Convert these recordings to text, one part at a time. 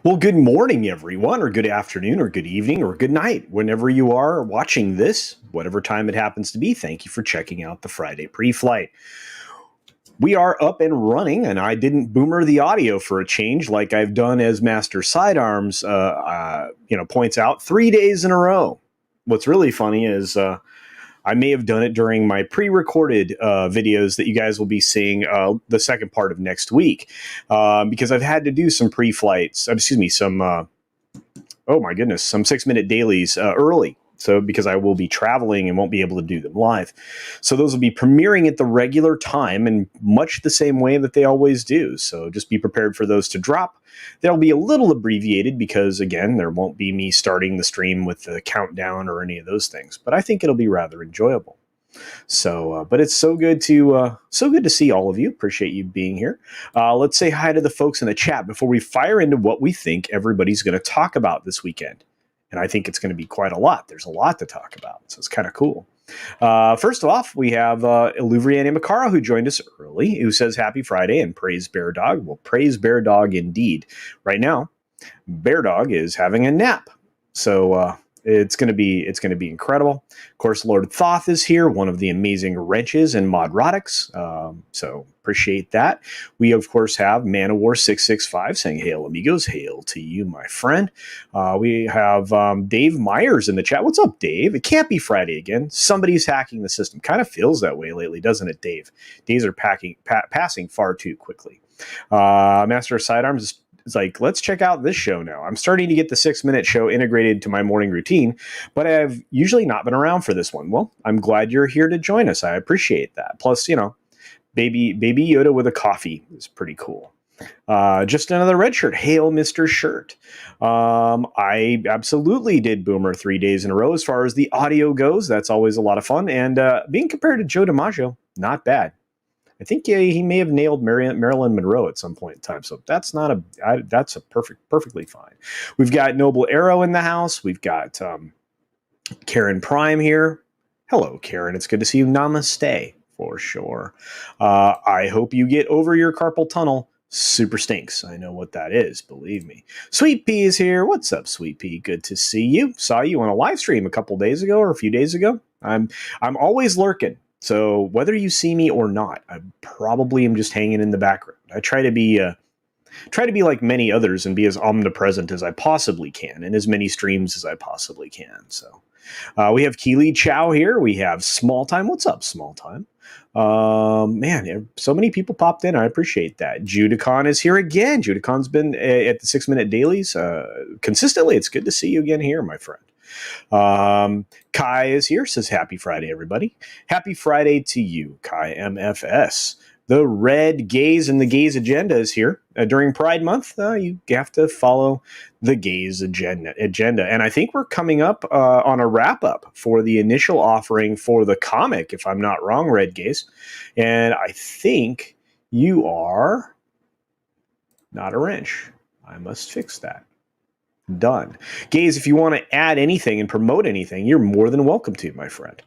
Well, good morning, everyone, or good afternoon, or good evening, or good night, whenever you are watching this, whatever time it happens to be. Thank you for checking out the Friday pre-flight. We are up and running, and I didn't boomer the audio for a change like I've done as Master Sidearms, points out 3 days in a row. What's really funny is I may have done it during my pre-recorded videos that you guys will be seeing the second part of next week because I've had to do some pre-flights, some 6-minute dailies early. So because I will be traveling and won't be able to do them live. So those will be premiering at the regular time and much the same way that they always do. So just be prepared for those to drop. They'll be a little abbreviated because, again, there won't be me starting the stream with the countdown or any of those things. But I think it'll be rather enjoyable. So, but it's so good to see all of you. Appreciate you being here. Let's say hi to the folks in the chat before we fire into what we think everybody's going to talk about this weekend. And I think it's going to be quite a lot. There's a lot to talk about, so it's kind of cool. First off, we have Iluvriana Makara, who joined us early, who says Happy Friday and praise Bear Dog. Well, praise Bear Dog indeed. Right now, Bear Dog is having a nap. So it's going to be incredible. Of course, Lord Thoth is here, one of the amazing wrenches and Modrotics. So appreciate that. We, of course, have Manowar665 saying, hail, amigos. Hail to you, my friend. We have Dave Myers in the chat. What's up, Dave? It can't be Friday again. Somebody's hacking the system. Kind of feels that way lately, doesn't it, Dave? Days are passing far too quickly. Master of Sidearms is like, let's check out this show now. I'm starting to get the 6-minute show integrated to my morning routine, but I've usually not been around for this one. Well, I'm glad you're here to join us. I appreciate that. Plus, baby Yoda with a coffee is pretty cool. Just another red shirt. Hail, Mr. Shirt. I absolutely did Boomer 3 days in a row as far as the audio goes. That's always a lot of fun. And being compared to Joe DiMaggio, not bad. I think he may have nailed Marilyn Monroe at some point in time. So that's perfectly fine. We've got Noble Arrow in the house. We've got Karen Prime here. Hello, Karen. It's good to see you. Namaste for sure. I hope you get over your carpal tunnel. Super stinks. I know what that is. Believe me. Sweet Pea is here. What's up, Sweet Pea? Good to see you. Saw you on a live stream a couple days ago or a few days ago. I'm always lurking. So whether you see me or not, I probably am just hanging in the background. I try to be like many others and be as omnipresent as I possibly can in as many streams as I possibly can. So we have Keely Chow here. We have Small Time. What's up, Small Time? Man, so many people popped in. I appreciate that. Judicon is here again. Judicon's been at the 6-minute dailies consistently. It's good to see you again here, my friend. Kai is here, says happy Friday, everybody. Happy Friday to you, Kai MFS. The Red Gaze and the Gaze Agenda is here. During Pride Month, you have to follow the Gaze agenda. And I think we're coming up on a wrap-up for the initial offering for the comic, if I'm not wrong, Red Gaze. And I think you are not a wrench. I must fix that. Done. Gaze, if you want to add anything and promote anything, you're more than welcome to, my friend.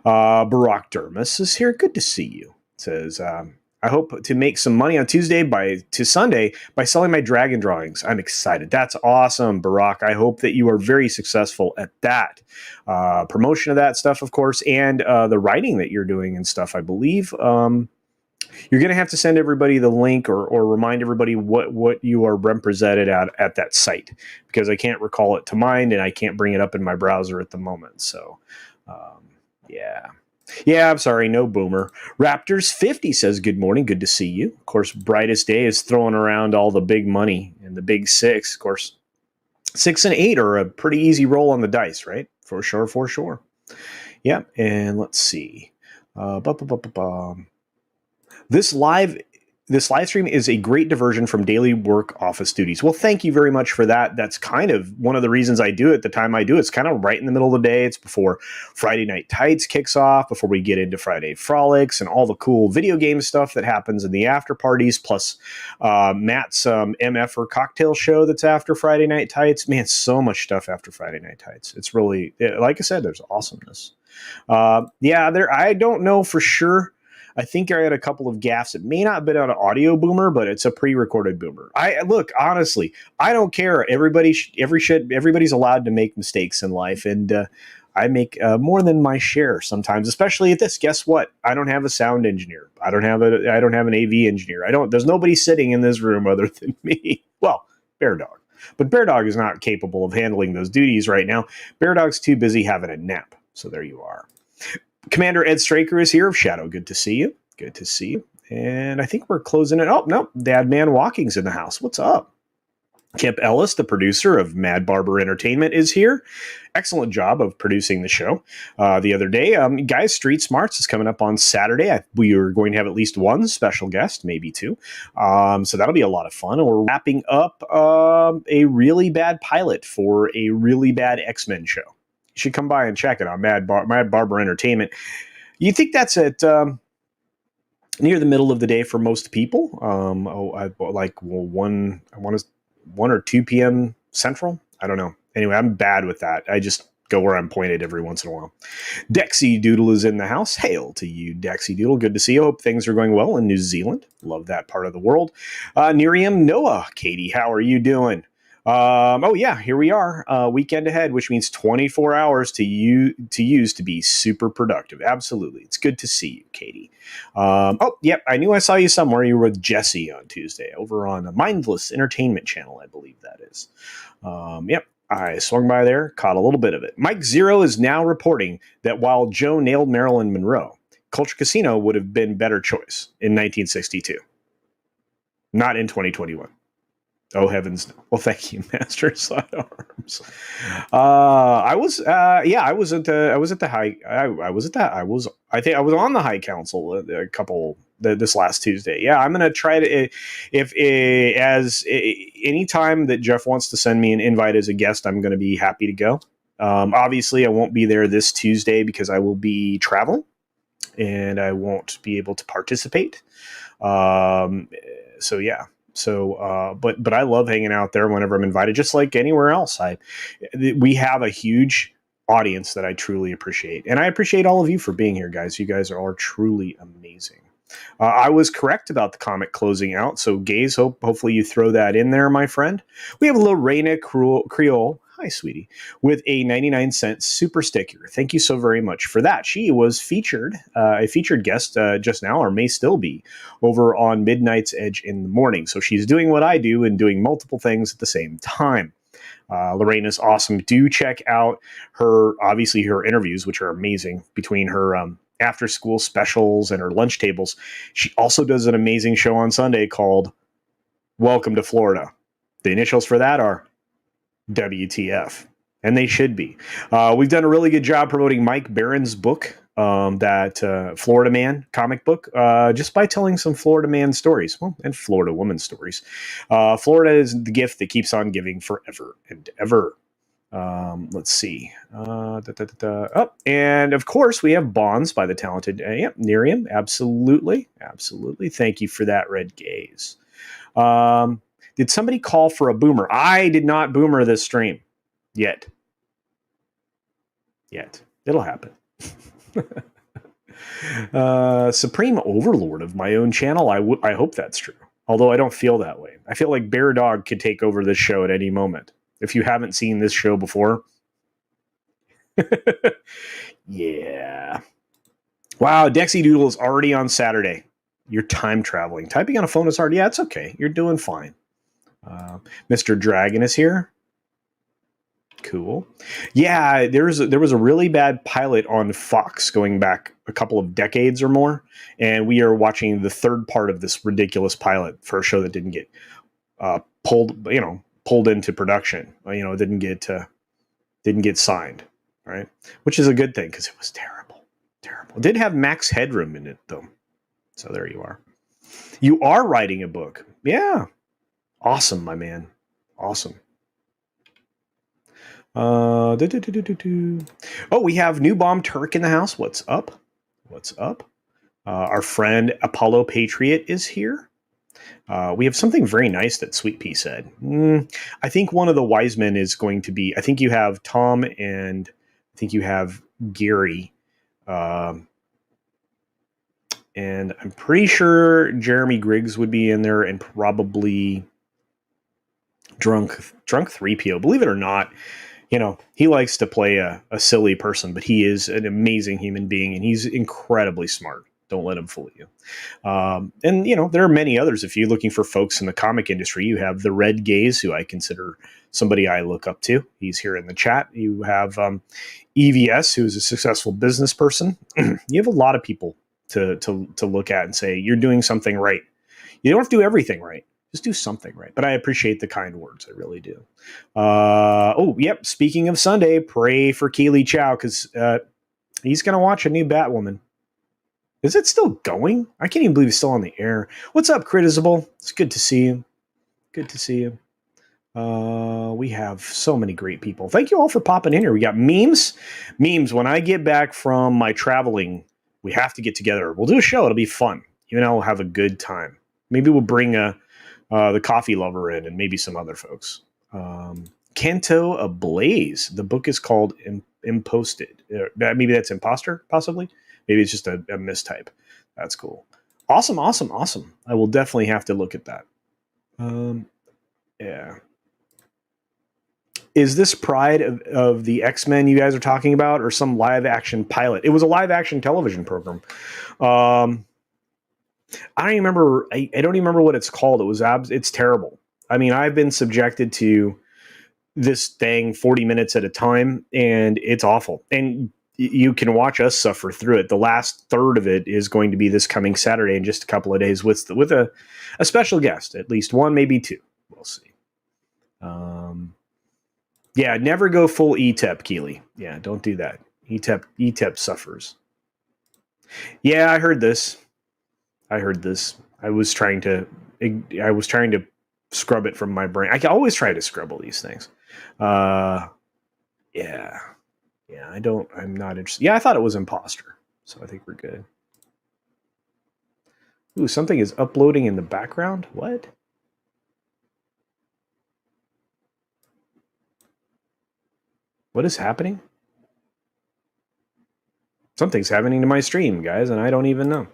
Barack Dermis is here. Good to see you. Says, I hope to make some money on Tuesday to Sunday by selling my dragon drawings. I'm excited. That's awesome, Barack. I hope that you are very successful at that. Promotion of that stuff, of course, and the writing that you're doing and stuff, I believe. You're going to have to send everybody the link or remind everybody what you are represented at that site, because I can't recall it to mind and I can't bring it up in my browser at the moment. So, yeah. Yeah, I'm sorry. No boomer. Raptors50 says, good morning. Good to see you. Of course, Brightest Day is throwing around all the big money and the big six. Of course, 6 and 8 are a pretty easy roll on the dice, right? For sure. Yeah. And let's see. This live stream is a great diversion from daily work office duties. Well, thank you very much for that. That's kind of one of the reasons I do it the time I do. It's kind of right in the middle of the day. It's before Friday Night Tights kicks off, before we get into Friday Frolics and all the cool video game stuff that happens in the after parties, plus Matt's MF or cocktail show that's after Friday Night Tights. Man, so much stuff after Friday Night Tights. It's really, like I said, there's awesomeness. I don't know for sure. I think I had a couple of gaffes. It may not have been on an audio boomer, but it's a pre-recorded boomer. I look, honestly, I don't care. Everybody's allowed to make mistakes in life, and I make more than my share sometimes, especially at this. Guess what? I don't have a sound engineer. I don't have an AV engineer. There's nobody sitting in this room other than me. Well, Bear Dog. But Bear Dog is not capable of handling those duties right now. Bear Dog's too busy having a nap. So there you are. Commander Ed Straker is here of Shadow. Good to see you. Good to see you. And I think we're closing it. Oh, no. Dad Man Walking's in the house. What's up? Kip Ellis, the producer of Mad Barber Entertainment, is here. Excellent job of producing the show the other day. Guys, Street Smarts is coming up on Saturday. We are going to have at least one special guest, maybe two. So that'll be a lot of fun. And we're wrapping up a really bad pilot for a really bad X-Men show. You should come by and check it on Mad Barber Entertainment. You think that's at near the middle of the day for most people? 1 or 2 p.m. Central? I don't know. Anyway, I'm bad with that. I just go where I'm pointed every once in a while. Dexy Doodle is in the house. Hail to you, Dexy Doodle. Good to see you. Hope things are going well in New Zealand. Love that part of the world. Nerium Noah. Katie, how are you doing? Here we are. Weekend ahead, which means 24 hours to use to be super productive. Absolutely. It's good to see you, Katie. I knew I saw you somewhere. You were with Jesse on Tuesday over on the Mindless Entertainment channel, I believe that is. I swung by there, caught a little bit of it. Mike Zero is now reporting that while Joe nailed Marilyn Monroe, Culture Casino would have been better choice in 1962. Not in 2021. Oh heavens! No. Well, thank you, Master Sidearms. I was at the high. I think I was on the High Council this last Tuesday. Yeah, I'm gonna try to any time that Jeff wants to send me an invite as a guest, I'm gonna be happy to go. Obviously, I won't be there this Tuesday because I will be traveling and I won't be able to participate. So yeah. But I love hanging out there whenever I'm invited, just like anywhere else. We have a huge audience that I truly appreciate. And I appreciate all of you for being here, guys. You guys are all truly amazing. I was correct about the comic closing out. So Gaze, hopefully you throw that in there, my friend. We have Lorena Creole. Hi, sweetie, with a 99-cent super sticker. Thank you so very much for that. She was a featured guest just now, or may still be, over on Midnight's Edge in the morning. So she's doing what I do and doing multiple things at the same time. Lorena's awesome. Do check out her interviews, which are amazing, between her after school specials and her lunch tables. She also does an amazing show on Sunday called Welcome to Florida. The initials for that are WTF, and they should be. We've done a really good job promoting Mike Barron's book, that Florida Man comic book, just by telling some Florida man stories, and Florida woman stories. Florida is the gift that keeps on giving forever and ever. Let's see. And of course, we have Bonds by the talented Nerium. Absolutely. Thank you for that, Red Gaze. Did somebody call for a boomer? I did not boomer this stream. Yet. It'll happen. Supreme overlord of my own channel. I hope that's true. Although I don't feel that way. I feel like Bear Dog could take over this show at any moment. If you haven't seen this show before. Yeah. Wow, Dexy Doodle is already on Saturday. You're time traveling. Typing on a phone is hard. Yeah, it's okay. You're doing fine. Mr. Dragon is here. Cool. Yeah, there was a really bad pilot on Fox going back a couple of decades or more, and we are watching the third part of this ridiculous pilot for a show that didn't get pulled into production. Didn't get signed, right? Which is a good thing because it was terrible. It did have Max Headroom in it though, so there you are. You are writing a book, yeah. Awesome, my man. Awesome. Oh, we have New Bomb Turk in the house. What's up? Our friend Apollo Patriot is here. We have something very nice that Sweet Pea said. I think one of the wise men is going to be, I think you have Tom and I think you have Gary. And and I'm pretty sure Jeremy Griggs would be in there, and probably drunk 3PO. Believe it or not, he likes to play a silly person, but he is an amazing human being, and he's incredibly smart. Don't let him fool you. And there are many others. If you're looking for folks in the comic industry, you have the Red Gaze, who I consider somebody I look up to. He's here in the chat. You have EVS, who is a successful business person. You have a lot of people to look at and say you're doing something right. You don't have to do everything right. Just do something right. But I appreciate the kind words. I really do. Yep. Speaking of Sunday, pray for Keely Chow, because he's going to watch a new Batwoman. Is it still going? I can't even believe it's still on the air. What's up, Critisable? It's good to see you. Good to see you. We have so many great people. Thank you all for popping in here. We got memes. When I get back from my traveling, we have to get together. We'll do a show. It'll be fun. You and I will have a good time. Maybe we'll bring the coffee lover in, and maybe some other folks. Kento Ablaze. The book is called Imposted. Maybe that's Imposter, possibly. Maybe it's just a mistype. That's cool. Awesome. I will definitely have to look at that. Yeah. Is this Pride of the X-Men you guys are talking about, or some live action pilot? It was a live action television program. I don't even remember. I don't even remember what it's called. It's terrible. I mean, I've been subjected to this thing 40 minutes at a time, and it's awful. And you can watch us suffer through it. The last third of it is going to be this coming Saturday in just a couple of days with a special guest, at least one, maybe two. We'll see. Yeah, never go full ETEP, Keely. Yeah, don't do that. ETEP suffers. Yeah, I heard this. I was trying to scrub it from my brain. I always try to scrub all these things. Yeah. I'm not interested. Yeah, I thought it was Imposter. So I think we're good. Ooh, something is uploading in the background? What? What is happening? Something's happening to my stream, guys, and I don't even know.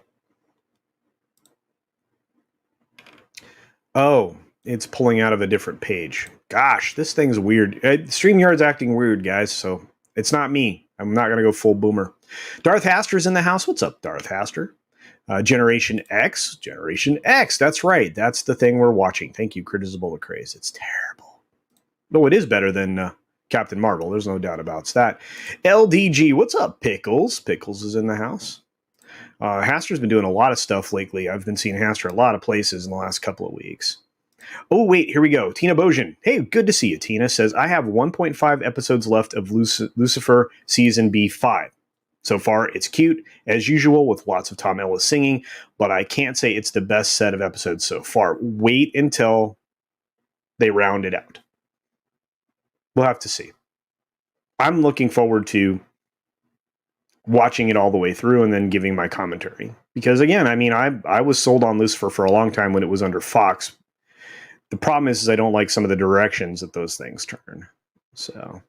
Oh, it's pulling out of a different page. Gosh, this thing's weird. StreamYard's acting weird, guys, so it's not me. I'm not going to go full boomer. Darth Haster's in the house. What's up, Darth Haster? Generation X. That's right. That's the thing we're watching. Thank you, Critisable the Craze. It's terrible. No, it is better than Captain Marvel. There's no doubt about that. LDG. What's up, Pickles? Pickles is in the house. Haster's been doing a lot of stuff lately. I've been seeing Haster a lot of places in the last couple of weeks. Oh, wait, here we go. Tina Bojan. Hey, good to see you. Tina says, I have 1.5 episodes left of Lucifer Season B5. So far, it's cute, as usual, with lots of Tom Ellis singing, but I can't say it's the best set of episodes so far. Wait until they round it out. We'll have to see. I'm looking forward to watching it all the way through and then giving my commentary. Because, again, I mean, I was sold on Lucifer for a long time when it was under Fox. The problem is I don't like some of the directions that those things turn. So,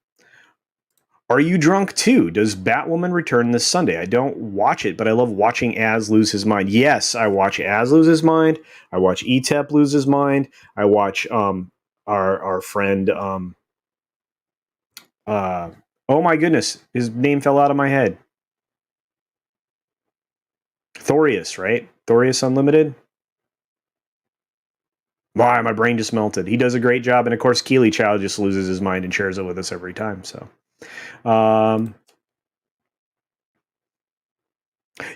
are you drunk too? Does Batwoman return this Sunday? I don't watch it, but I love watching Az lose his mind. Yes, I watch Az lose his mind. I watch ETEP lose his mind. I watch our friend oh my goodness, his name fell out of my head. Thorius, right? Thorius Unlimited. Why, my brain just melted. He does a great job, and of course, Keely Chow just loses his mind and shares it with us every time. So,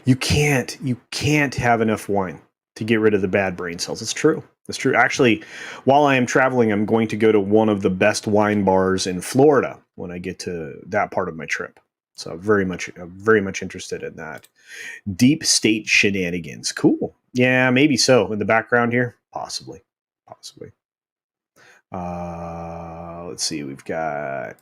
you can't have enough wine to get rid of the bad brain cells. It's true. It's true. Actually, while I am traveling, I'm going to go to one of the best wine bars in Florida when I get to that part of my trip. So, I'm very much interested in that. Deep state shenanigans. Cool. Yeah, maybe so. In the background here, possibly. Let's see. We've got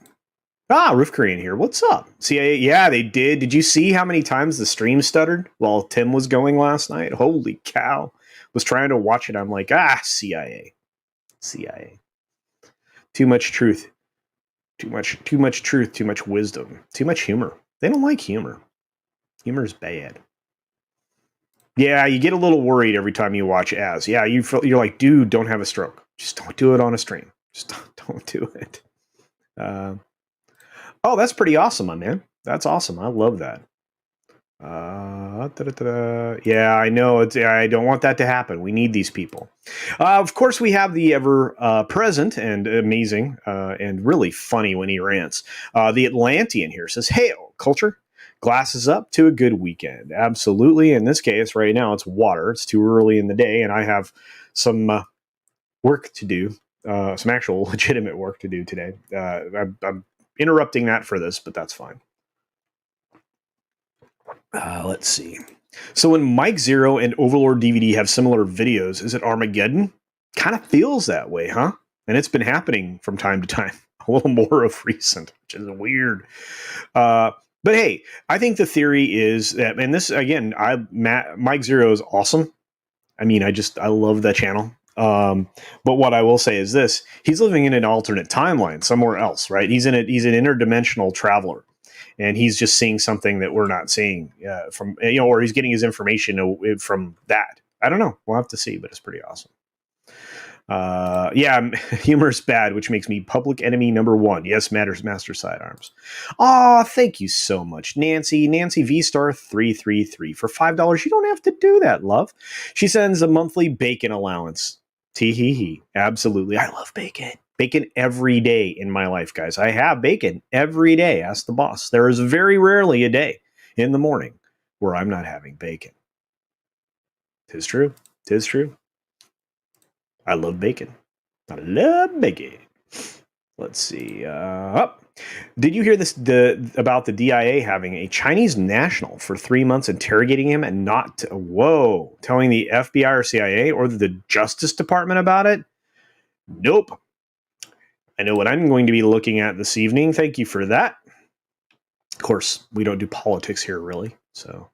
Roof Korean here. What's up? CIA? Yeah, they did. Did you see how many times the stream stuttered while Tim was going last night? Holy cow! Was trying to watch it. I'm like, CIA. Too much truth. Too much truth. Too much wisdom. Too much humor. They don't like humor. Humor is bad. Yeah, you get a little worried every time you watch As. Yeah, you're like, dude, don't have a stroke. Just don't do it on a stream. Just don't do it. Uh, oh, that's pretty awesome, my man. That's awesome. I love that. Yeah, I know. I don't want that to happen. We need these people. Of course, we have the ever present and amazing and really funny when he rants. The Atlantean here says, "Hail, culture! Glasses up to a good weekend." Absolutely. In this case, right now, it's water. It's too early in the day, and I have some work to do. Some actual legitimate work to do today. I'm interrupting that for this, but that's fine. Let's see. So when Mike Zero and Overlord DVD have similar videos, is it Armageddon? Kind of feels that way, huh? And it's been happening from time to time, a little more of recent, which is weird. But hey, I think the theory is that, and this again, Mike Zero is awesome. I mean, I love that channel. But what I will say is this: he's living in an alternate timeline somewhere else, right? He's an interdimensional traveler, and he's just seeing something that we're not seeing from, or he's getting his information from that. I don't know. We'll have to see, but it's pretty awesome. Yeah, humor's bad, which makes me public enemy number one. Yes, matters, Master Sidearms. Aw, thank you so much, Nancy. Nancy V Star 333 for $5. You don't have to do that, love. She sends a monthly bacon allowance. Tee hee hee. Absolutely. I love bacon. Bacon every day in my life, guys. I have bacon every day. Ask the boss. There is very rarely a day in the morning where I'm not having bacon. Tis true. Tis true. I love bacon. I love bacon. Let's see. Did you hear this about the DIA having a Chinese national for 3 months interrogating him and not telling the FBI or CIA or the Justice Department about it? Nope. I know what I'm going to be looking at this evening. Thank you for that. Of course, we don't do politics here, really. So,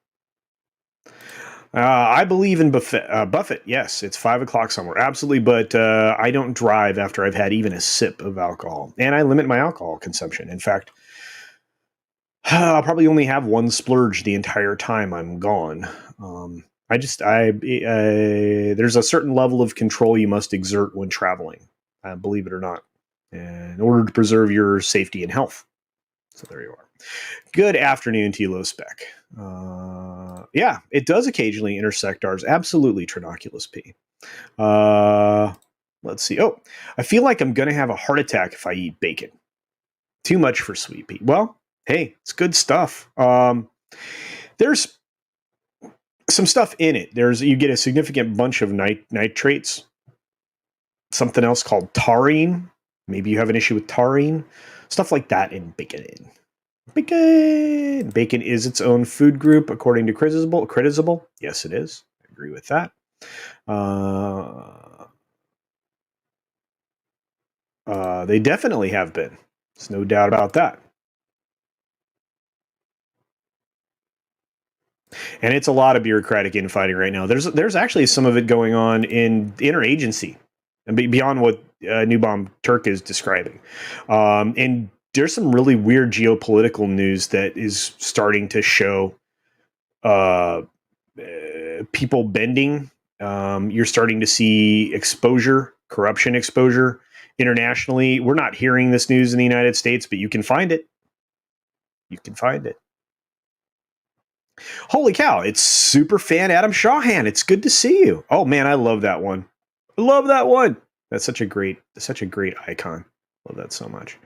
I believe in Buffett. Yes, it's 5 o'clock somewhere. Absolutely. But I don't drive after I've had even a sip of alcohol. And I limit my alcohol consumption. In fact, I'll probably only have one splurge the entire time I'm gone. There's a certain level of control you must exert when traveling, believe it or not, in order to preserve your safety and health. So there you are. Good afternoon to you, Low Spec. Yeah, it does occasionally intersect ours. Absolutely, Trinoculus P. Let's see. Oh, I feel like I'm going to have a heart attack if I eat bacon. Too much for Sweet Pea. Well, hey, it's good stuff. There's some stuff in it. You get a significant bunch of nitrates. Something else called taurine. Maybe you have an issue with taurine. Stuff like that in bacon. Bacon is its own food group, according to Critizable. Yes, it is. I agree with that. They definitely have been. There's no doubt about that. And it's a lot of bureaucratic infighting right now. There's actually some of it going on in the interagency, and beyond what Newbomb Turk is describing. And there's some really weird geopolitical news that is starting to show people bending. You're starting to see corruption exposure internationally. We're not hearing this news in the United States, but you can find it. You can find it. Holy cow, it's super fan Adam Shawhan. It's good to see you. Oh man, I love that one. I love that one. That's such a great icon. Love that so much.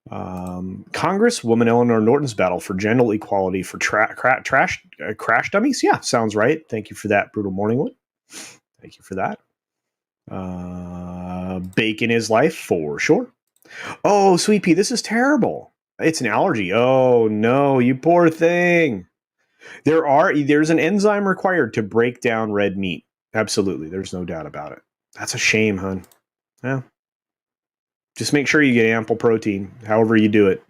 Congresswoman Eleanor Norton's battle for gender equality for crash dummies. Yeah, sounds right. Thank you for that, Brutal Morningwood. Thank you for that. Bacon is life for sure. Oh, Sweet Pea, this is terrible. It's an allergy. Oh no, you poor thing. There's an enzyme required to break down red meat. Absolutely, there's no doubt about it. That's a shame, hun. Yeah. Just make sure you get ample protein, however you do it.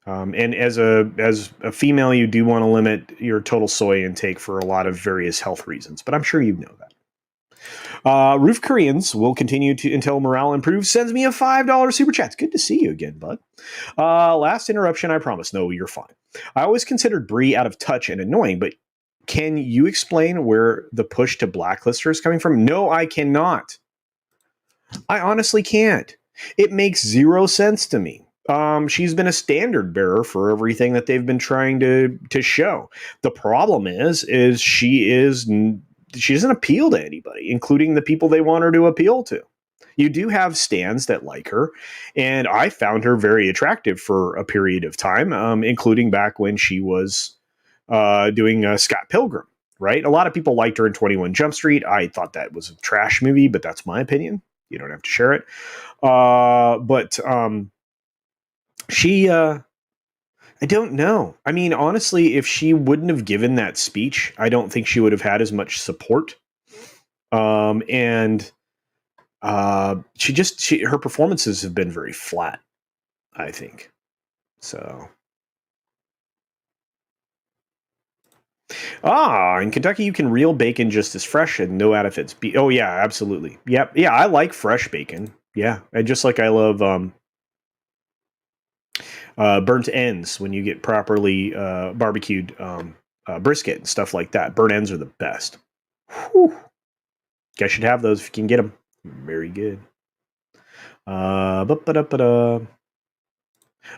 And as a female, you do want to limit your total soy intake for a lot of various health reasons. But I'm sure you know that. Roof Koreans will continue until morale improves. Sends me a $5 super chat. It's good to see you again, bud. Last interruption, I promise. No, you're fine. I always considered Brie out of touch and annoying, but can you explain where the push to blacklist her is coming from? No, I cannot. I honestly can't. It makes zero sense to me. She's been a standard bearer for everything that they've been trying to show. The problem is she doesn't appeal to anybody, including the people they want her to appeal to. You do have stands that like her, and I found her very attractive for a period of time, including back when she was doing Scott Pilgrim. Right, a lot of people liked her in 21 Jump Street. I thought that was a trash movie, but that's my opinion. You don't have to share it. But she, I don't know. I mean, honestly, if she wouldn't have given that speech, I don't think she would have had as much support. And her performances have been very flat, I think. So. In Kentucky, you can reel bacon just as fresh and no additives. Oh yeah, absolutely. Yep. Yeah, I like fresh bacon. Yeah, and just like I love burnt ends when you get properly barbecued brisket and stuff like that. Burnt ends are the best. Whew. Guys should have those if you can get them. Very good. Oh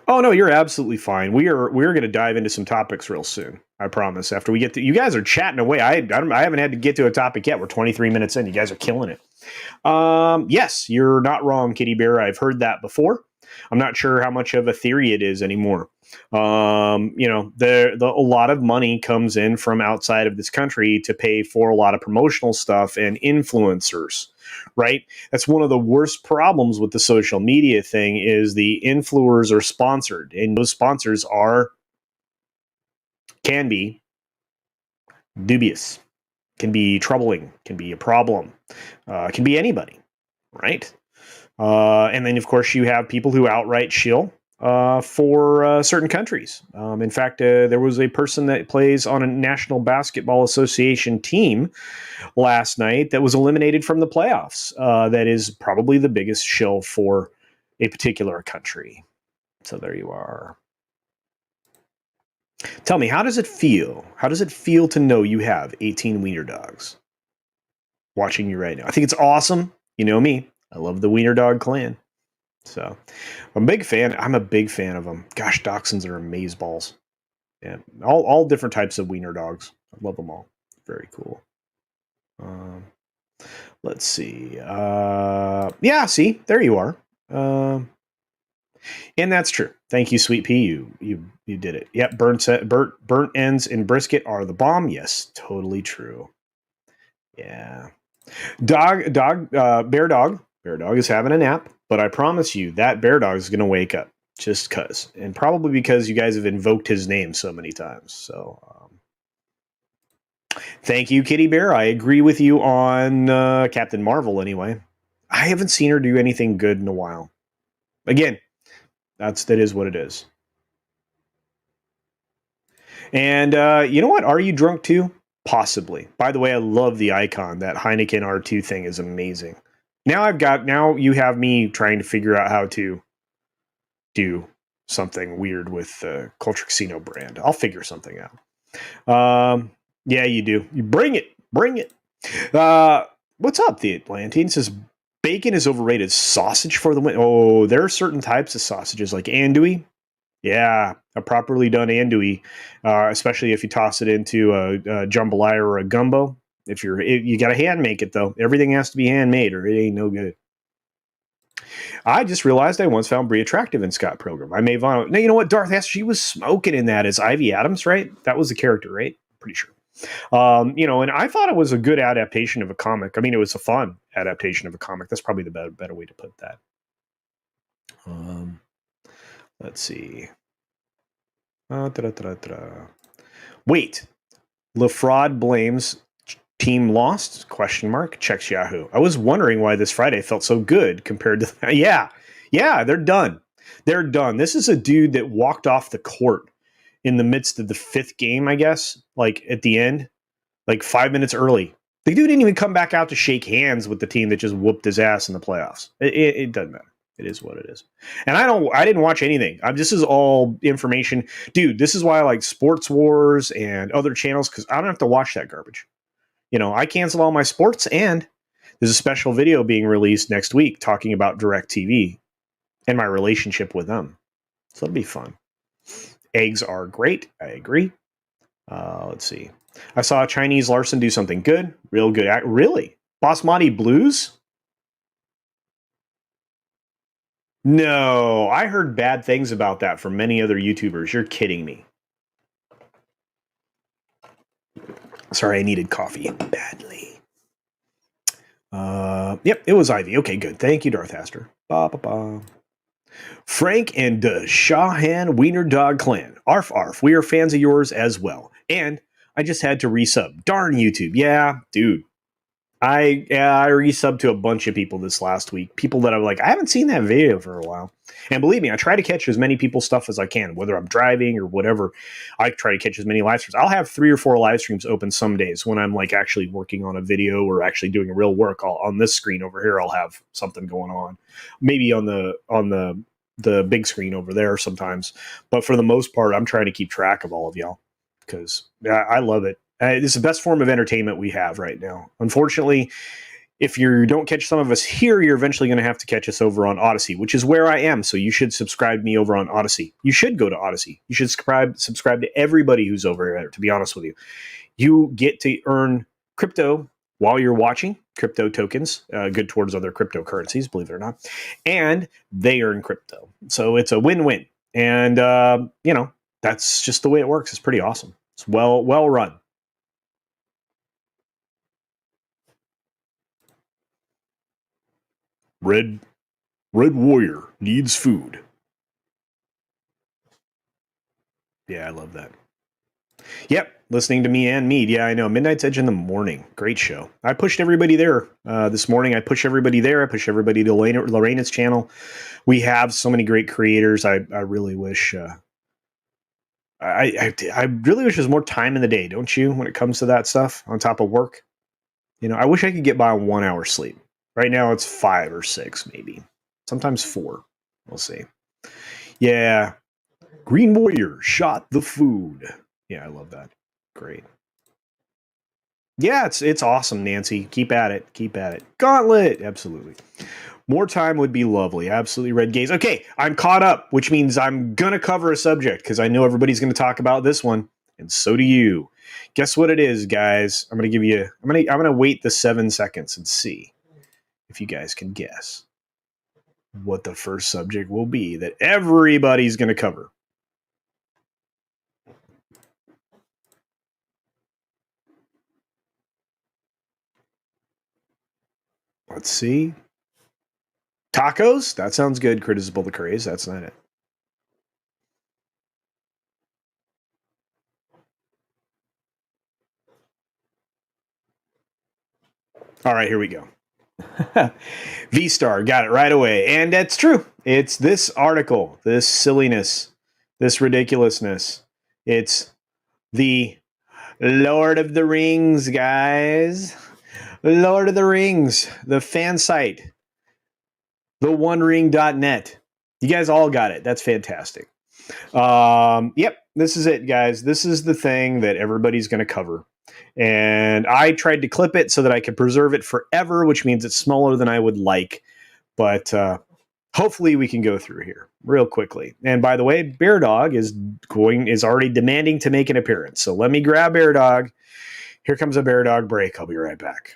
no, you're absolutely fine. We're going to dive into some topics real soon. I promise. After we get to, you guys are chatting away. I haven't had to get to a topic yet. We're 23 minutes in. You guys are killing it. Yes, you're not wrong, Kitty Bear. I've heard that before. I'm not sure how much of a theory it is anymore. A lot of money comes in from outside of this country to pay for a lot of promotional stuff and influencers, right? That's one of the worst problems with the social media thing is the influencers are sponsored, and those sponsors can be dubious, can be troubling, can be a problem, can be anybody, right? And then, of course, you have people who outright shill for certain countries. In fact, there was a person that plays on a National Basketball Association team last night that was eliminated from the playoffs. That is probably the biggest shill for a particular country. So there you are. Tell me, how does it feel? How does it feel to know you have 18 wiener dogs watching you right now? I think it's awesome. You know me. I love the wiener dog clan. So I'm a big fan. I'm a big fan of them. Gosh, dachshunds are amazeballs. Yeah, all different types of wiener dogs. I love them all. Very cool. Let's see. Yeah, see, there you are. And that's true. Thank you, Sweet Pea. You did it. Yep, burnt ends in brisket are the bomb. Yes, totally true. Yeah. Bear dog is having a nap, but I promise you that bear dog is going to wake up just cuz, and probably because you guys have invoked his name so many times. So, thank you, Kitty Bear. I agree with you on Captain Marvel. Anyway, I haven't seen her do anything good in a while. Again, that is what it is. And you know what? Are you drunk too? Possibly. By the way, I love the icon. That Heineken R2 thing is amazing. Now you have me trying to figure out how to do something weird with the CultureCasino brand. I'll figure something out. Yeah, you do. You bring it. What's up? The Atlantean says bacon is overrated. Sausage for the win. Oh, there are certain types of sausages like andouille. Yeah, a properly done andouille, especially if you toss it into a jambalaya or a gumbo. You got to hand make it though. Everything has to be handmade, or it ain't no good. I just realized I once found Brie attractive in Scott Pilgrim. I may want. Now you know what, Darth S. She was smoking in that as Ivy Adams, right? That was the character, right? Pretty sure. And I thought it was a good adaptation of a comic. I mean, it was a fun adaptation of a comic. That's probably the better way to put that. Let's see. Wait, LaFraud blames team lost? Question mark. Checks Yahoo. I was wondering why this Friday felt so good compared to yeah, they're done. They're done. This is a dude that walked off the court in the midst of the fifth game, I guess, like at the end, like 5 minutes early. The dude didn't even come back out to shake hands with the team that just whooped his ass in the playoffs. It doesn't matter. It is what it is. And I didn't watch anything. This is all information. Dude, this is why I like Sports Wars and other channels, because I don't have to watch that garbage. I cancel all my sports, and there's a special video being released next week talking about DirecTV and my relationship with them. So it'll be fun. Eggs are great. I agree. Let's see. I saw Chinese Larson do something good. Real good. Really? Basmati Blues? No, I heard bad things about that from many other YouTubers. You're kidding me. Sorry, I needed coffee badly. Yep, it was Ivy. Okay, good. Thank you, Darth Aster. Ba ba ba. Frank and the Shahan Wiener Dog Clan. Arf arf. We are fans of yours as well. And I just had to resub. Darn YouTube. Yeah, dude. I resubbed to a bunch of people this last week. People that I'm like, I haven't seen that video for a while. And believe me, I try to catch as many people's stuff as I can, whether I'm driving or whatever. I try to catch as many live streams. I'll have 3 or 4 live streams open some days when I'm like actually working on a video or actually doing real work. On this screen over here, I'll have something going on. Maybe on the big screen over there sometimes. But for the most part, I'm trying to keep track of all of y'all because I love it. It's the best form of entertainment we have right now. Unfortunately, if you don't catch some of us here, you're eventually going to have to catch us over on Odyssey, which is where I am. So you should subscribe to me over on Odyssey. You should go to Odyssey. You should subscribe to everybody who's over there, to be honest with you. You get to earn crypto while you're watching, crypto tokens, good towards other cryptocurrencies, believe it or not. And they earn crypto. So it's a win-win. And, that's just the way it works. It's pretty awesome. It's well run. Red Warrior needs food. Yeah, I love that. Yep, listening to me and Mead. Yeah, I know. Midnight's Edge in the morning. Great show. I pushed everybody there this morning. I pushed everybody there. I pushed everybody to Lorena's channel. We have so many great creators. I really wish. I really wish there's more time in the day, don't you? When it comes to that stuff on top of work, I wish I could get by on 1 hour sleep. Right now it's 5 or 6, maybe. Sometimes 4. We'll see. Yeah. Green Warrior shot the food. Yeah, I love that. Great. Yeah, it's awesome, Nancy. Keep at it. Keep at it. Gauntlet. Absolutely. More time would be lovely. Absolutely, Red Gaze. Okay, I'm caught up, which means I'm going to cover a subject because I know everybody's going to talk about this one, and so do you. Guess what it is, guys? I'm going to give you I'm going to wait the 7 seconds and see if you guys can guess what the first subject will be that everybody's going to cover. Let's see. Tacos? That sounds good. Critical the craze. That's not it. All right, here we go. V-Star got it right away. And that's true. It's this article, this silliness, this ridiculousness. It's the Lord of the Rings, guys. Lord of the Rings, the fan site, theonering.net. You guys all got it. That's fantastic. Yep, this is it, guys. This is the thing that everybody's going to cover. And I tried to clip it so that I could preserve it forever, which means it's smaller than I would like. But hopefully we can go through here real quickly. And by the way, Bear Dog is already demanding to make an appearance. So let me grab Bear Dog. Here comes a Bear Dog break. I'll be right back.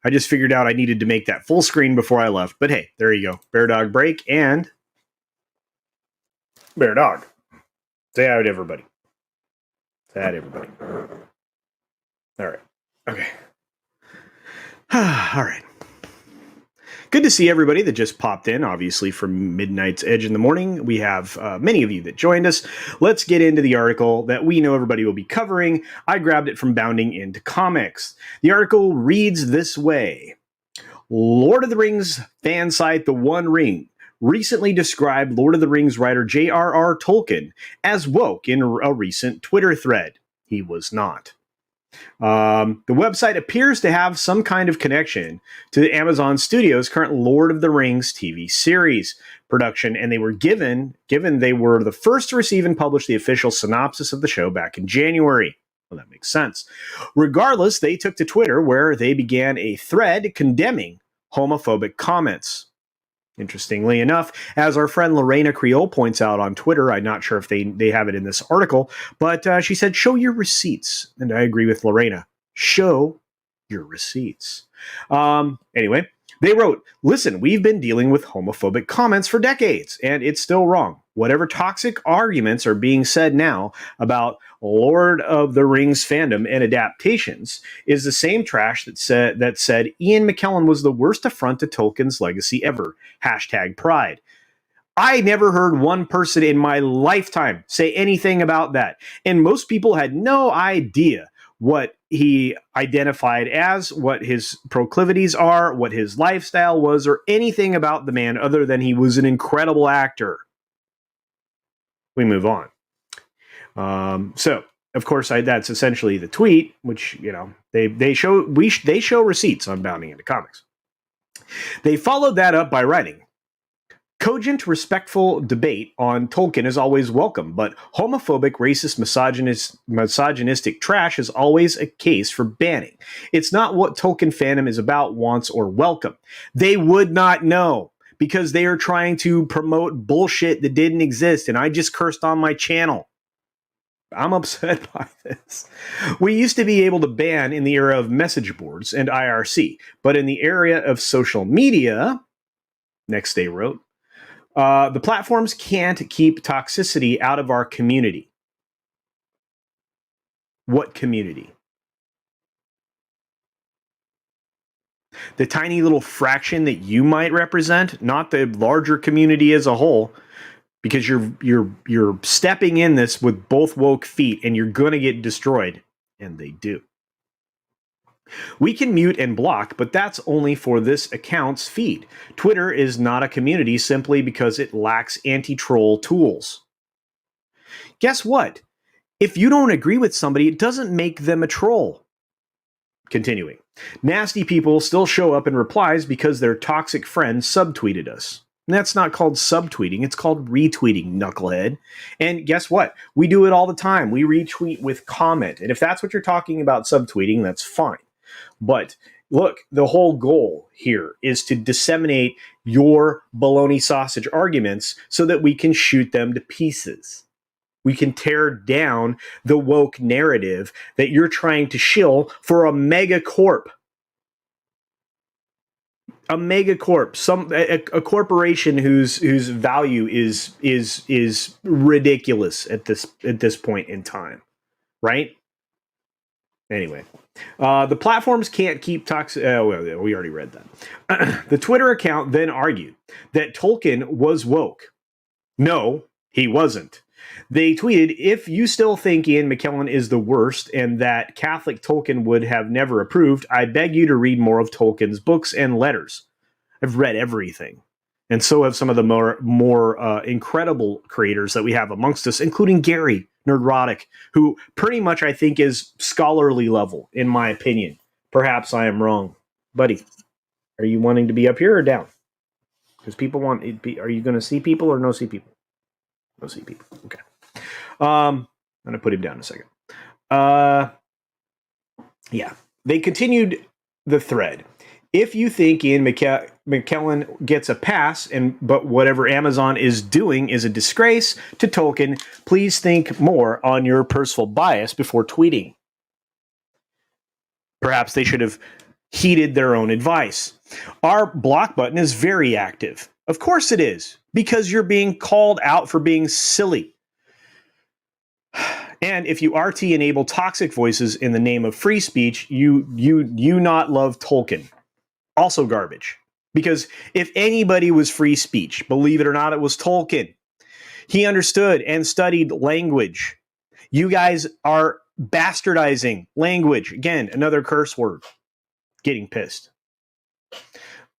I just figured out I needed to make that full screen before I left. But hey, there you go. Bear Dog Break and Bear Dog. Say hi to everybody. Say hi to everybody. All right. Okay. All right. Good to see everybody that just popped in, obviously, from Midnight's Edge in the morning. We have many of you that joined us. Let's get into the article that we know everybody will be covering. I grabbed it from Bounding Into Comics. The article reads this way. Lord of the Rings fan site The One Ring recently described Lord of the Rings writer J.R.R. Tolkien as woke in a recent Twitter thread. He was not. The website appears to have some kind of connection to Amazon Studios' current Lord of the Rings TV series production, and they were given they were the first to receive and publish the official synopsis of the show back in January. Well, that makes sense. Regardless, they took to Twitter where they began a thread condemning homophobic comments. Interestingly enough, as our friend Lorena Creole points out on Twitter, I'm not sure if they have it in this article, but she said, show your receipts. And I agree with Lorena. Show your receipts. Anyway, they wrote, listen, we've been dealing with homophobic comments for decades, and it's still wrong. Whatever toxic arguments are being said now about Lord of the Rings fandom and adaptations is the same trash that said Ian McKellen was the worst affront to Tolkien's legacy ever. #pride. I never heard one person in my lifetime say anything about that. And most people had no idea what he identified as, what his proclivities are, what his lifestyle was, or anything about the man other than he was an incredible actor. We move on. So, of course, that's essentially the tweet, which, they show receipts on Bounding Into Comics. They followed that up by writing, cogent, respectful debate on Tolkien is always welcome, but homophobic, racist, misogynistic trash is always a case for banning. It's not what Tolkien fandom is about, wants, or welcome. They would not know, because they are trying to promote bullshit that didn't exist, and I just cursed on my channel. I'm upset by this. We used to be able to ban in the era of message boards and IRC, but in the area of social media, next day wrote, the platforms can't keep toxicity out of our community. What community? The tiny little fraction that you might represent, not the larger community as a whole, because you're stepping in this with both woke feet and you're going to get destroyed, and they do. We can mute and block, but that's only for this account's feed. Twitter is not a community simply because it lacks anti-troll tools. Guess what? If you don't agree with somebody, it doesn't make them a troll. Continuing. Nasty people still show up in replies because their toxic friend subtweeted us. And that's not called subtweeting, it's called retweeting, knucklehead. And guess what? We do it all the time. We retweet with comment. And if that's what you're talking about, subtweeting, that's fine. But look, the whole goal here is to disseminate your baloney sausage arguments so that we can shoot them to pieces. We can tear down the woke narrative that you're trying to shill for a megacorp. A megacorp, a corporation whose value is ridiculous at this point in time, right? Anyway, the platforms can't keep toxic. Well, we already read that. The Twitter account then argued that Tolkien was woke. No, he wasn't. They tweeted, if you still think Ian McKellen is the worst and that Catholic Tolkien would have never approved, I beg you to read more of Tolkien's books and letters. I've read everything. And so have some of the more incredible creators that we have amongst us, including Gary Nerdrotic, who pretty much I think is scholarly level, in my opinion. Perhaps I am wrong. Buddy, are you wanting to be up here or down? Because people want it. Are you going to see people or no see people? No see people. Okay. I'm going to put him down in a second. Yeah. They continued the thread. If you think Ian McKellen gets a pass, but whatever Amazon is doing is a disgrace to Tolkien, please think more on your personal bias before tweeting. Perhaps they should have heeded their own advice. Our block button is very active. Of course it is, because you're being called out for being silly. And if you RT enable toxic voices in the name of free speech, you not love Tolkien. Also garbage. Because if anybody was free speech, believe it or not, it was Tolkien. He understood and studied language. You guys are bastardizing language. Again, another curse word. Getting pissed.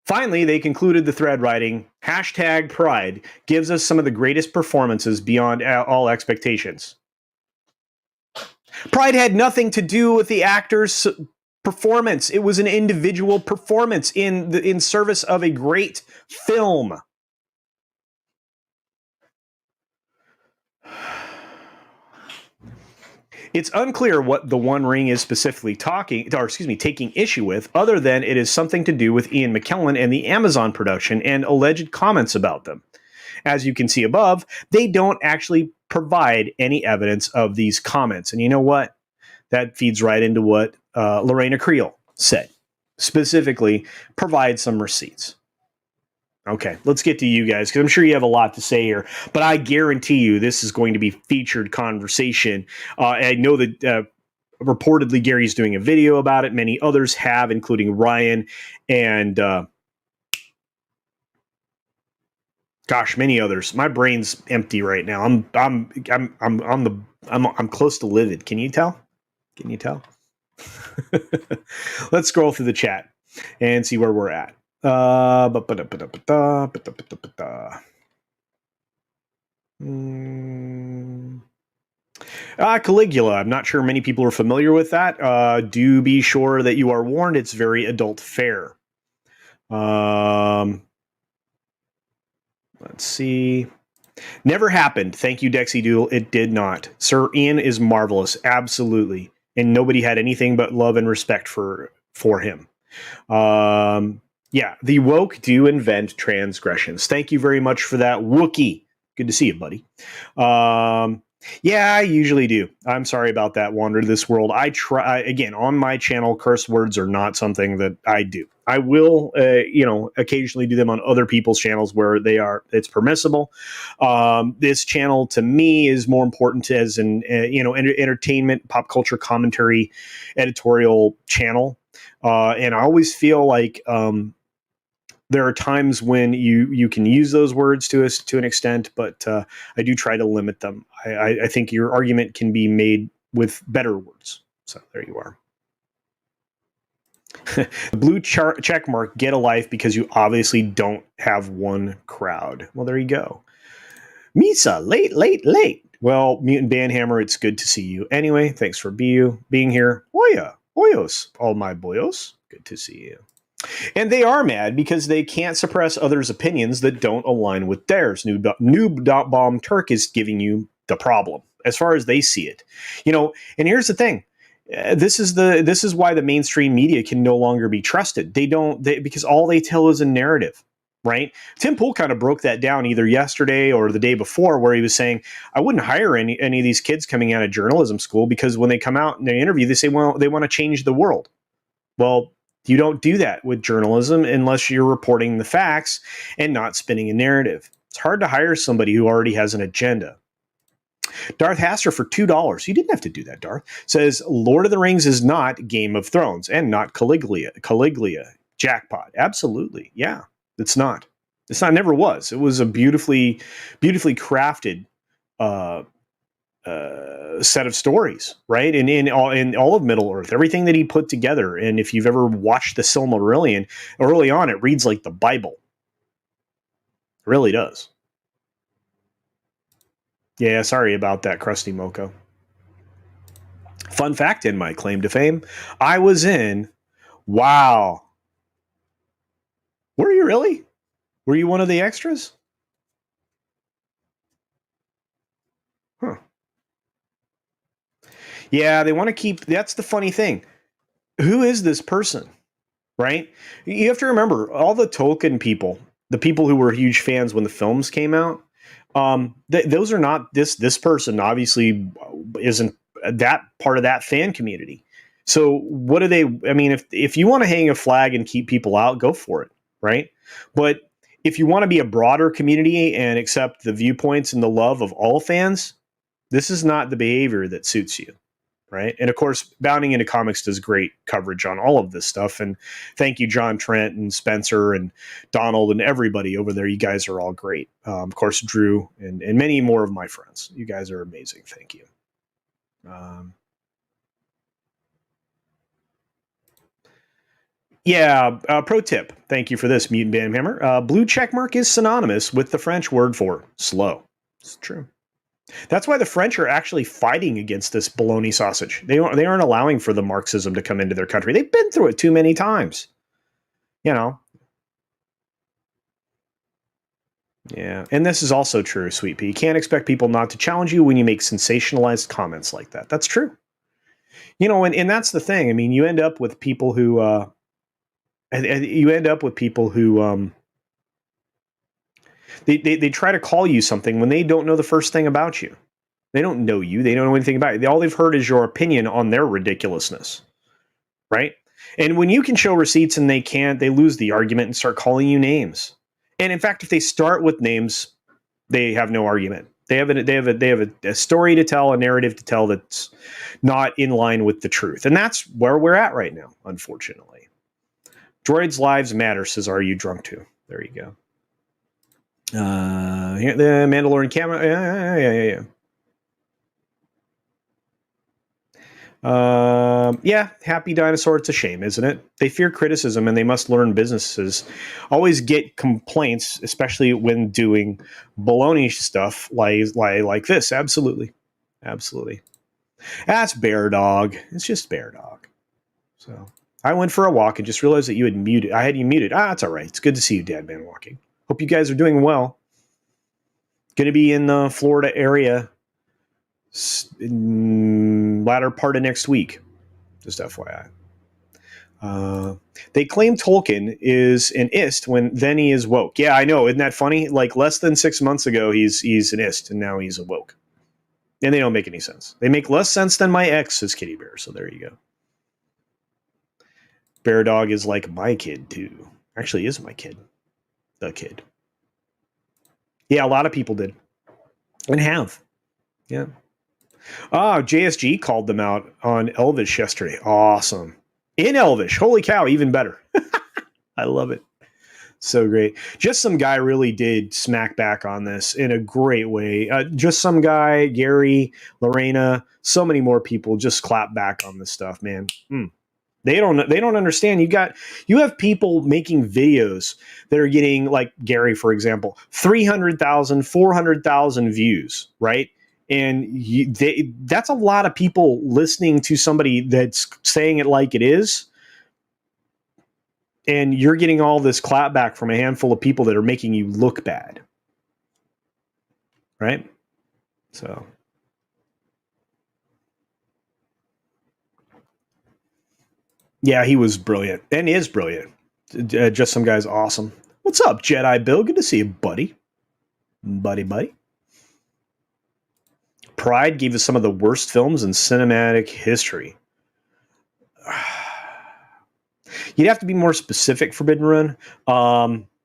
Finally, they concluded the thread writing, #pride gives us some of the greatest performances beyond all expectations. Pride had nothing to do with the actor's performance. It was an individual performance in service of a great film. It's unclear what the One Ring is specifically taking issue with, other than it is something to do with Ian McKellen and the Amazon production and alleged comments about them. As you can see above, they don't actually provide any evidence of these comments. And you know what? That feeds right into what Lorena Creel said. Specifically, provide some receipts. Okay, let's get to you guys, because I'm sure you have a lot to say here, but I guarantee you this is going to be featured conversation. I know that reportedly Gary's doing a video about it. Many others have, including Ryan and many others. My brain's empty right now. I'm close to livid. Can you tell? Let's scroll through the chat and see where we're at. Caligula. I'm not sure many people are familiar with that. Do be sure that you are warned. It's very adult fare. Let's see. Never happened. Thank you, Dexy Doodle. It did not. Sir Ian is marvelous. Absolutely. And nobody had anything but love and respect for him. Yeah, the woke do invent transgressions. Thank you very much for that, Wookie. Good to see you, buddy. Yeah, I usually do. I'm sorry about that, Wander to This World. I try, again, on my channel, curse words are not something that I do. I will, occasionally do them on other people's channels where it's permissible. This channel, to me, is more important as an, entertainment, pop culture commentary, editorial channel. And I always feel like there are times when you can use those words to an extent, but I do try to limit them. I think your argument can be made with better words. So there you are. The blue check mark, get a life, because you obviously don't have one crowd. Well, there you go. Misa, late. Well, Mutant Bandhammer, it's good to see you. Anyway, thanks for being here. Oyos, all my boyos. Good to see you. And they are mad because they can't suppress others' opinions that don't align with theirs. Noob Bomb Turk is giving you the problem, as far as they see it. And here's the thing. This is why the mainstream media can no longer be trusted. Because all they tell is a narrative, right? Tim Pool kind of broke that down either yesterday or the day before, where he was saying, I wouldn't hire any of these kids coming out of journalism school, because when they come out and they interview, they say, well, they want to change the world. Well, you don't do that with journalism unless you're reporting the facts and not spinning a narrative. It's hard to hire somebody who already has an agenda. Darth Haster for $2. You didn't have to do that, Darth. Says Lord of the Rings is not Game of Thrones and not Caligula. Jackpot. Absolutely. Yeah, it's not. It's not. Never was. It was a beautifully crafted set of stories, right? And in all of Middle Earth, everything that he put together. And if you've ever watched the Silmarillion, early on, it reads like the Bible. It really does. Yeah, sorry about that, Krusty Moko. Fun fact in my claim to fame, I was in, wow. Were you really? Were you one of the extras? Huh. Yeah, they want to keep, that's the funny thing. Who is this person, right? You have to remember, all the Tolkien people, the people who were huge fans when the films came out, those are not, this person obviously isn't that part of that fan community. So what do they? I mean, if you want to hang a flag and keep people out, go for it, right? But if you want to be a broader community and accept the viewpoints and the love of all fans, this is not the behavior that suits you, right? And of course, Bounding into Comics does great coverage on all of this stuff. And thank you, John Trent and Spencer and Donald and everybody over there. You guys are all great. Of course, Drew and many more of my friends. You guys are amazing. Thank you. Yeah, pro tip. Thank you for this, Mutant Bandhammer. Blue checkmark is synonymous with the French word for slow. It's true. That's why the French are actually fighting against this bologna sausage. They aren't allowing for the Marxism to come into their country. They've been through it too many times. You know. Yeah, and this is also true, Sweet Pea. You can't expect people not to challenge you when you make sensationalized comments like that. That's true. You know, and that's the thing. I mean, you end up with people who they try to call you something when they don't know the first thing about you. They don't know you. They don't know anything about you. All they've heard is your opinion on their ridiculousness, right? And when you can show receipts and they can't, they lose the argument and start calling you names. And in fact, if they start with names, they have no argument. They have a story to tell, a narrative to tell that's not in line with the truth. And that's where we're at right now, unfortunately. Droids' lives matter, says Are You Drunk Too? There you go. The Mandalorian camera. Yeah. Yeah, happy dinosaur. It's a shame, isn't it? They fear criticism and they must learn. Businesses always get complaints, especially when doing baloney stuff like this. Absolutely. That's Bear Dog. It's just Bear Dog. So I went for a walk and just realized that you had muted. I had you muted. It's all right. It's good to see you, Dad Man Walking. Hope you guys are doing well. Going to be in the Florida area in latter part of next week. Just FYI. They claim Tolkien is an ist when then he is woke. Yeah, I know. Isn't that funny? Like less than 6 months ago, he's an ist, and now he's a woke. And they don't make any sense. They make less sense than my ex, says Kitty Bear. So there you go. Bear Dog is like my kid too. Actually, is my kid. The kid. Yeah, a lot of people did. And have. Yeah. JSG called them out on Elvish yesterday. Awesome. In Elvish. Holy cow, even better. I love it. So great. Just Some Guy really did smack back on this in a great way. Just Some Guy, Gary, Lorena, so many more people just clap back on this stuff, man. They don't understand. You have people making videos that are getting, like Gary, for example, 300,000, 400,000 views, right? And that's a lot of people listening to somebody that's saying it like it is. And you're getting all this clapback from a handful of people that are making you look bad. Right? So. Yeah, he was brilliant and is brilliant. Just Some Guy's awesome. What's up, Jedi Bill? Good to see you, buddy. Buddy. Pride gave us some of the worst films in cinematic history. You'd have to be more specific, Forbidden Run.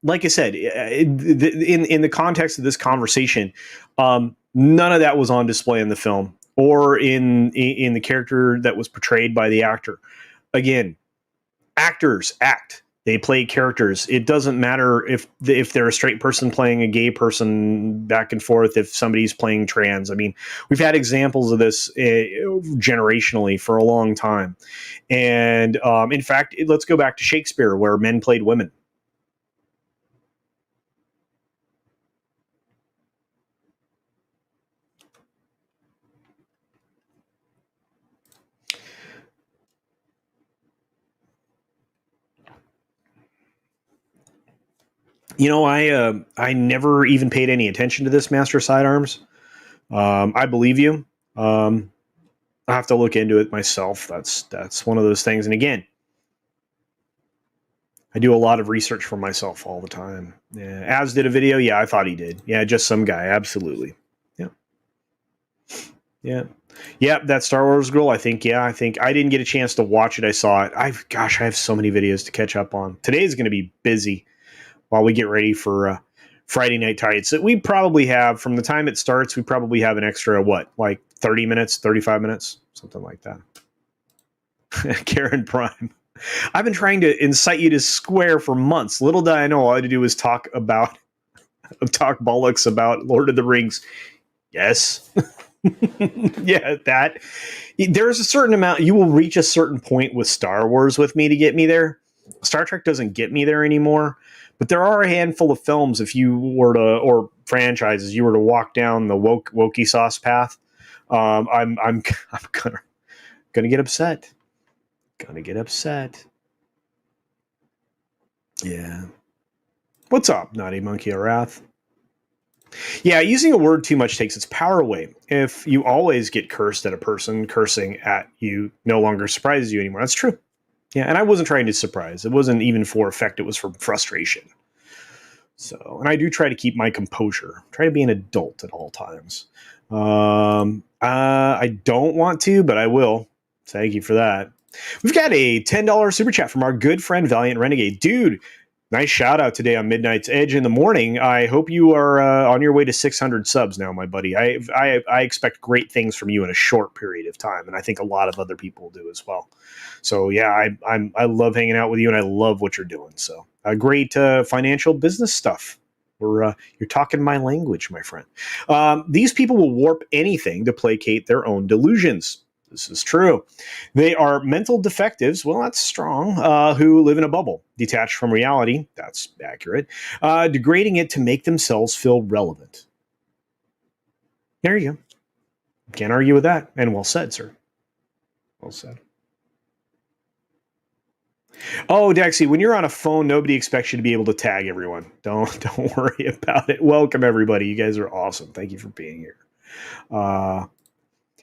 Like I said, in the context of this conversation, none of that was on display in the film or in the character that was portrayed by the actor. Again, actors act. They play characters. It doesn't matter if they're a straight person playing a gay person back and forth, if somebody's playing trans. I mean, we've had examples of this generationally for a long time. And in fact, let's go back to Shakespeare, where men played women. You know, I never even paid any attention to this, Master Sidearms. I believe you. I have to look into it myself. That's one of those things. And again, I do a lot of research for myself all the time. Yeah. Az did a video. Yeah, I thought he did. Yeah, Just Some Guy. Absolutely. Yeah. Yeah. Yeah, that Star Wars girl, I think I didn't get a chance to watch it. I saw it. I have so many videos to catch up on. Today is going to be busy while we get ready for Friday Night Tights. So we probably have, from the time it starts, we probably have an extra, what, like 30 minutes, 35 minutes, something like that. Karen Prime. I've been trying to incite you to square for months. Little did I know all I had to do was talk bollocks about Lord of the Rings. Yes. Yeah, that there's a certain amount you will reach a certain point with Star Wars with me to get me there. Star Trek doesn't get me there anymore, but there are a handful of films if you were to, or franchises you were to walk down the wokey sauce path. I'm gonna get upset. Gonna get upset. Yeah. What's up, Naughty Monkey of Wrath? Yeah, using a word too much takes its power away. If you always get cursed at a person, cursing at you no longer surprises you anymore. That's true. Yeah, and I wasn't trying to surprise. It wasn't even for effect. It was for frustration. So, and I do try to keep my composure. Try to be an adult at all times. I don't want to, but I will. Thank you for that. We've got a $10 super chat from our good friend Valiant Renegade. Dude, nice shout out today on Midnight's Edge in the morning. I hope you are on your way to 600 subs now, my buddy. I expect great things from you in a short period of time, and I think a lot of other people do as well. So yeah, I love hanging out with you, and I love what you're doing. So great financial business stuff. You're talking my language, my friend. These people will warp anything to placate their own delusions. This is true. They are mental defectives. Well, that's strong. Who live in a bubble, detached from reality. That's accurate. Degrading it to make themselves feel relevant. There you go. Can't argue with that. And well said, sir. Well said. Oh, Dexy, when you're on a phone, nobody expects you to be able to tag everyone. Don't worry about it. Welcome, everybody. You guys are awesome. Thank you for being here.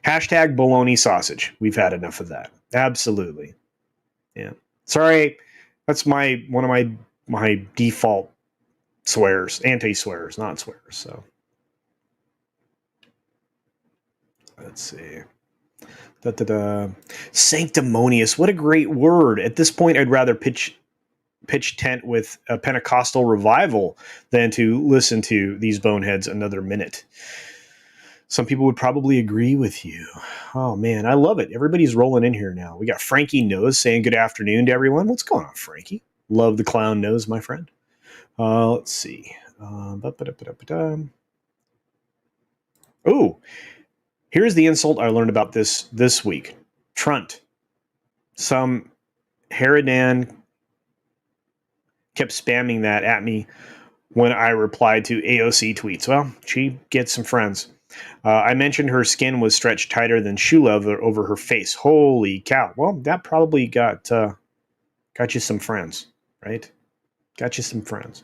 Hashtag bologna sausage. We've had enough of that. Absolutely. Yeah. Sorry. That's one of my default swears, anti-swears, not swears. So let's see. Da-da-da. Sanctimonious. What a great word. At this point, I'd rather pitch tent with a Pentecostal revival than to listen to these boneheads another minute. Some people would probably agree with you. Oh, man, I love it. Everybody's rolling in here now. We got Frankie Nose saying good afternoon to everyone. What's going on, Frankie? Love the clown nose, my friend. Let's see. Oh, here's the insult I learned about this week. Trunt. Some Heridan kept spamming that at me when I replied to AOC tweets. Well, she gets some friends. I mentioned her skin was stretched tighter than shoe leather over her face. Holy cow. Well, that probably got you some friends, right? Got you some friends.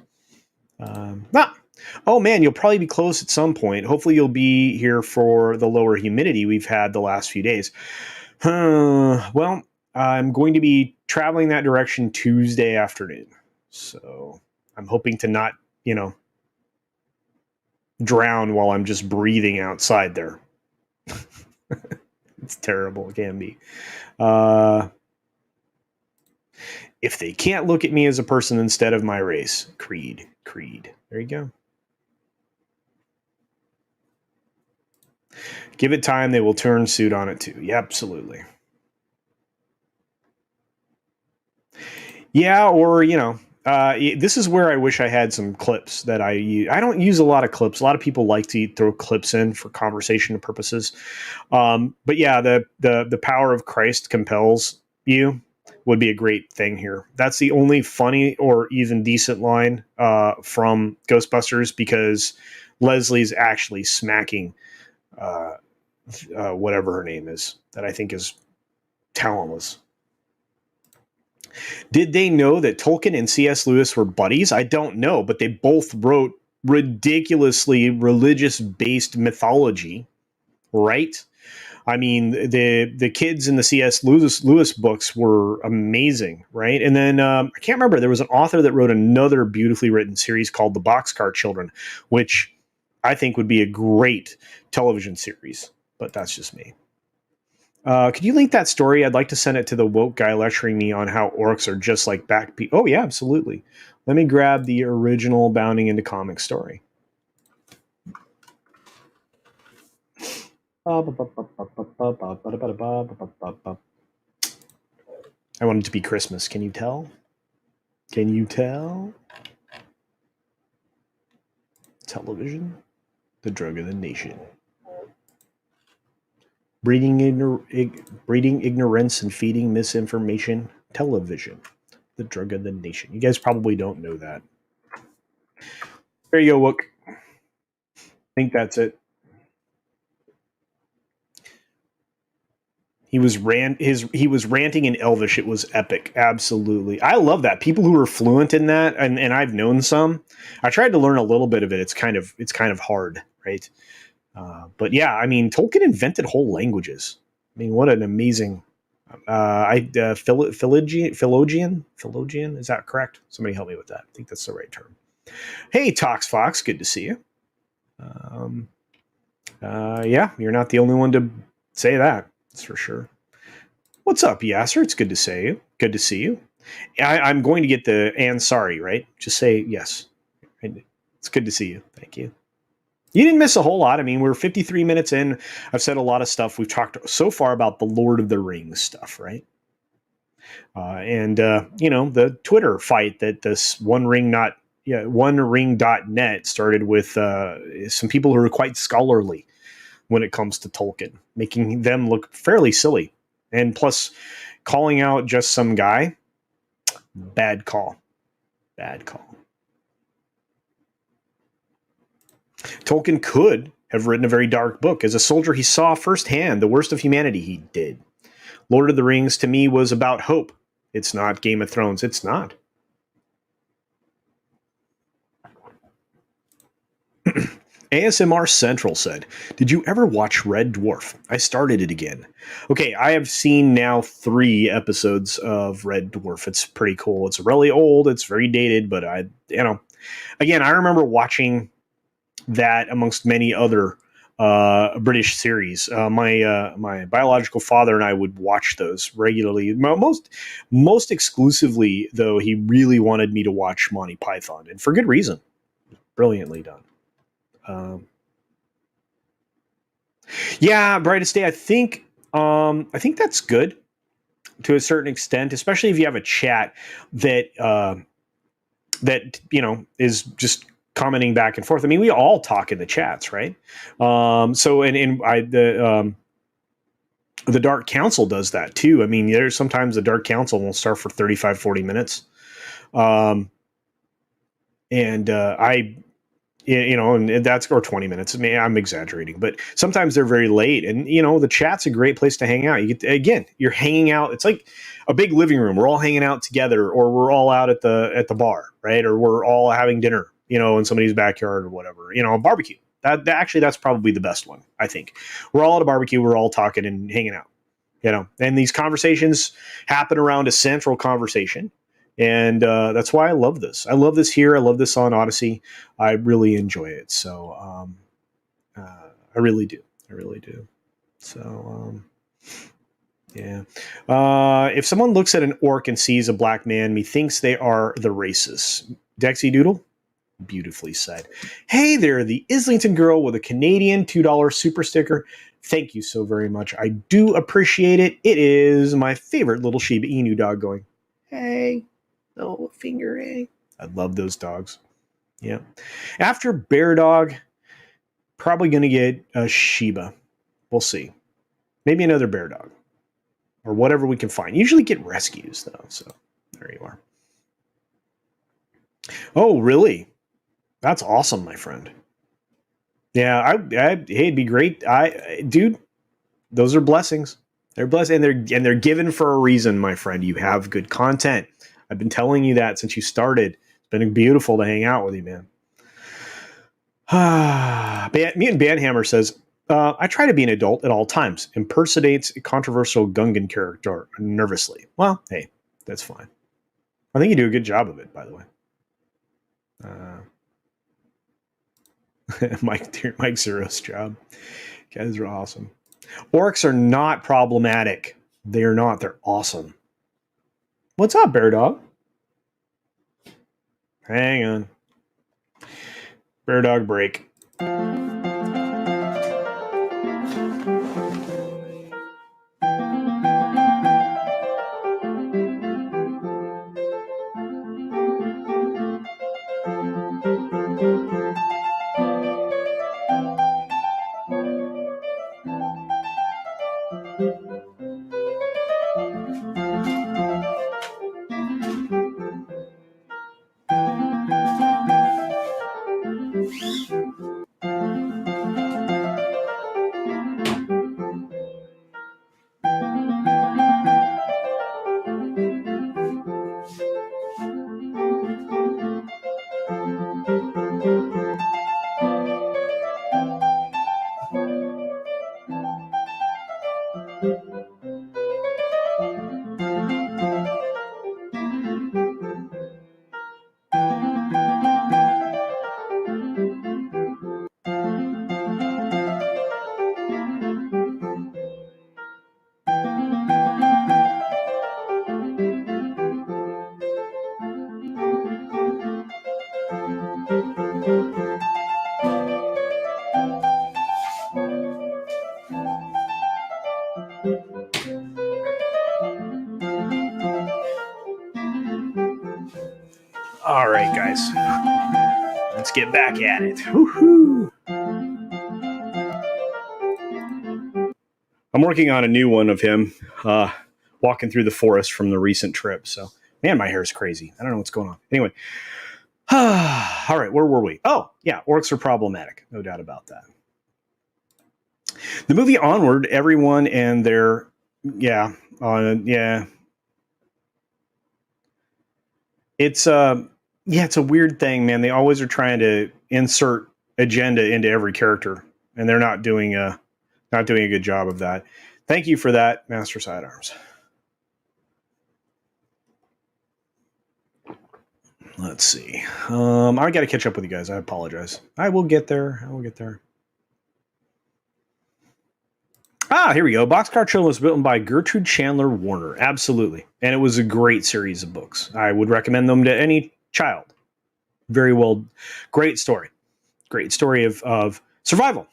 Oh, man, you'll probably be close at some point. Hopefully you'll be here for the lower humidity we've had the last few days. Well, I'm going to be traveling that direction Tuesday afternoon. So I'm hoping to not, drown while I'm just breathing outside there. It's terrible. It can be. If they can't look at me as a person instead of my race, creed. There you go. Give it time, they will turn suit on it too. Yeah, absolutely. Yeah, or this is where I wish I had some clips that I use. I don't use a lot of clips. A lot of people like to throw clips in for conversation purposes. But yeah, the power of Christ compels you would be a great thing here. That's the only funny or even decent line from Ghostbusters, because Leslie's actually smacking whatever her name is that I think is talentless. Did they know that Tolkien and C.S. Lewis were buddies? I don't know, but they both wrote ridiculously religious-based mythology, right? I mean, the kids in the C.S. Lewis books were amazing, right? And then I can't remember. There was an author that wrote another beautifully written series called The Boxcar Children, which I think would be a great television series. but that's just me. Could you link that story? I'd like to send it to the woke guy lecturing me on how orcs are just like back people. Oh, yeah, absolutely. Let me grab the original Bounding into Comics story. I want it to be Christmas. Can you tell? Can you tell? Television, the drug of the nation. Breeding ignorance and feeding misinformation. Television, the drug of the nation. You guys probably don't know that. There you go, Wook. I think that's it. He was ranting in Elvish. It was epic. Absolutely. I love that. People who are fluent in that, and I've known some. I tried to learn a little bit of it. It's kind of hard, right? But yeah, I mean, Tolkien invented whole languages. I mean, what an amazing Philologian, is that correct? Somebody help me with that. I think that's the right term. Hey, Tox Fox, good to see you. Yeah, you're not the only one to say that. That's for sure. What's up, Yasser? It's good to see you. Good to see you. I'm going to get the and sorry, right? Just say yes. It's good to see you. Thank you. You didn't miss a whole lot. I mean, we're 53 minutes in. I've said a lot of stuff. We've talked so far about the Lord of the Rings stuff, right? And the Twitter fight that this OneRing.net started with some people who are quite scholarly when it comes to Tolkien, making them look fairly silly. And plus, calling out just some guy, bad call. Bad call. Tolkien could have written a very dark book. As a soldier, he saw firsthand the worst of humanity. He did. Lord of the Rings, to me, was about hope. It's not Game of Thrones. It's not. ASMR Central said, "Did you ever watch Red Dwarf? I started it again." Okay, I have seen now 3 episodes of Red Dwarf. It's pretty cool. It's really old. It's very dated, but again, I remember watching that amongst many other British series. My biological father and I would watch those regularly. Most exclusively, though, he really wanted me to watch Monty Python, and for good reason. Brilliantly done. Yeah, Brightest Day. I think that's good to a certain extent, especially if you have a chat that is just commenting back and forth. I mean, we all talk in the chats, right? The Dark Council does that too. I mean, there's sometimes the Dark Council will start for 35, 40 minutes. And that's, or 20 minutes. I mean, I'm exaggerating, but sometimes they're very late, and the chat's a great place to hang out. You're hanging out. It's like a big living room. We're all hanging out together, or we're all out at the bar, right? Or we're all having dinner, in somebody's backyard or whatever, a barbecue. That's probably the best one. I think we're all at a barbecue. We're all talking and hanging out, and these conversations happen around a central conversation. And that's why I love this. I love this here. I love this on Odyssey. I really enjoy it. So I really do. I really do. So yeah. If someone looks at an orc and sees a black man, methinks they are the racist. Dexy Doodle, beautifully said. Hey there, the Islington girl with a Canadian $2 super sticker. Thank you so very much. I do appreciate it. It is my favorite little Shiba Inu dog going, hey. Oh, finger, eh? I love those dogs. Yeah. After Bear Dog, probably going to get a Shiba. We'll see. Maybe another Bear Dog. Or whatever we can find. Usually get rescues, though. So there you are. Oh, really? That's awesome, my friend. Yeah, hey, it'd be great. Dude, those are blessings. They're blessed, and they're given for a reason, my friend. You have good content. I've been telling you that since you started. It's been beautiful to hang out with you, man. Mutant Bandhammer says, I try to be an adult at all times. Impersonates a controversial Gungan character nervously. Well, hey, that's fine. I think you do a good job of it, by the way. Mike Zero's job. You guys are awesome. Orcs are not problematic. They're not. They're awesome. What's up, Bear Dog? Hang on. Bear Dog break. All right, guys. Let's get back at it. Woo-hoo. I'm working on a new one of him walking through the forest from the recent trip. So, man, my hair is crazy. I don't know what's going on. Anyway. All right, where were we? Oh, yeah, orcs are problematic. No doubt about that. The movie Onward, everyone and their... Yeah. It's it's a weird thing, man. They always are trying to insert agenda into every character, and they're not doing a good job of that. Thank you for that, Master Sidearms. Let's see. I got to catch up with you guys. I apologize. I will get there. Here we go. Boxcar Children was written by Gertrude Chandler Warner. Absolutely. And it was a great series of books. I would recommend them to any child. Very well. Great story. Great story of survival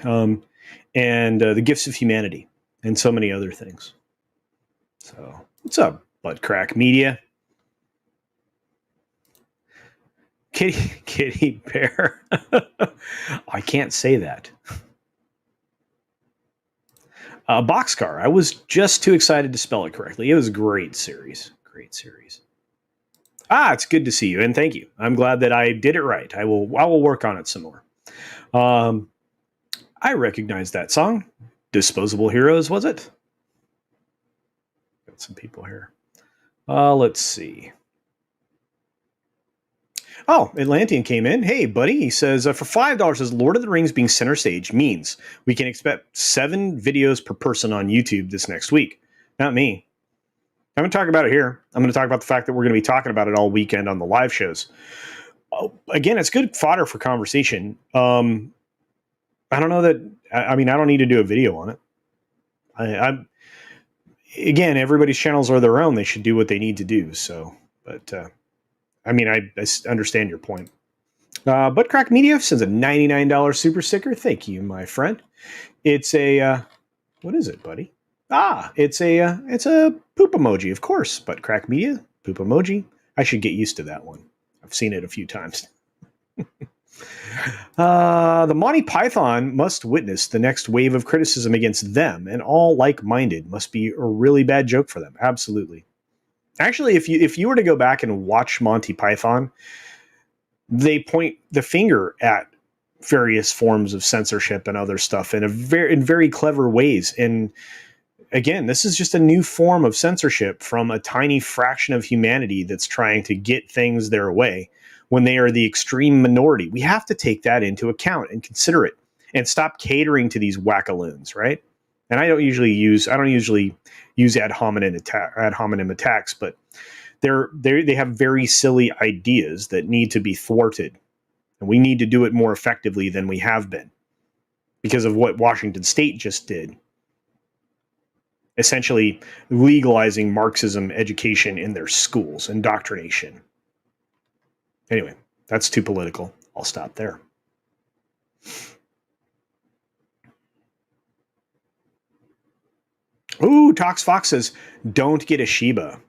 and the gifts of humanity and so many other things. So, what's up, Butt Crack Media? Kitty Bear. I can't say that. Boxcar. I was just too excited to spell it correctly. It was a great series. Great series. It's good to see you, and thank you. I'm glad that I did it right. I will work on it some more. I recognize that song. Disposable Heroes, was it? Got some people here. Let's see. Oh, Atlantean came in. Hey, buddy. He says, for $5, says Lord of the Rings being center stage means we can expect 7 videos per person on YouTube this next week. Not me. I'm going to talk about it here. I'm going to talk about the fact that we're going to be talking about it all weekend on the live shows. Again, it's good fodder for conversation. I don't know that... I mean, I don't need to do a video on it. Again, everybody's channels are their own. They should do what they need to do. So, but... I mean, I understand your point. Butt Crack Media sends a $99 super sticker. Thank you, my friend. It's a what is it, buddy? It's a poop emoji, of course. Butt Crack Media poop emoji. I should get used to that one. I've seen it a few times. The Monty Python must witness the next wave of criticism against them, and all like-minded must be a really bad joke for them. Absolutely. Actually, if you were to go back and watch Monty Python, they point the finger at various forms of censorship and other stuff in very clever ways. And again, this is just a new form of censorship from a tiny fraction of humanity that's trying to get things their way when they are the extreme minority. We have to take that into account and consider it and stop catering to these wackaloons, right? And I don't usually use ad hominem attacks, but they have very silly ideas that need to be thwarted, and we need to do it more effectively than we have been because of what Washington State just did. essentially legalizing Marxism education in their schools, indoctrination. Anyway, that's too political. I'll stop there. Ooh, Tox Fox says, don't get a Shiba.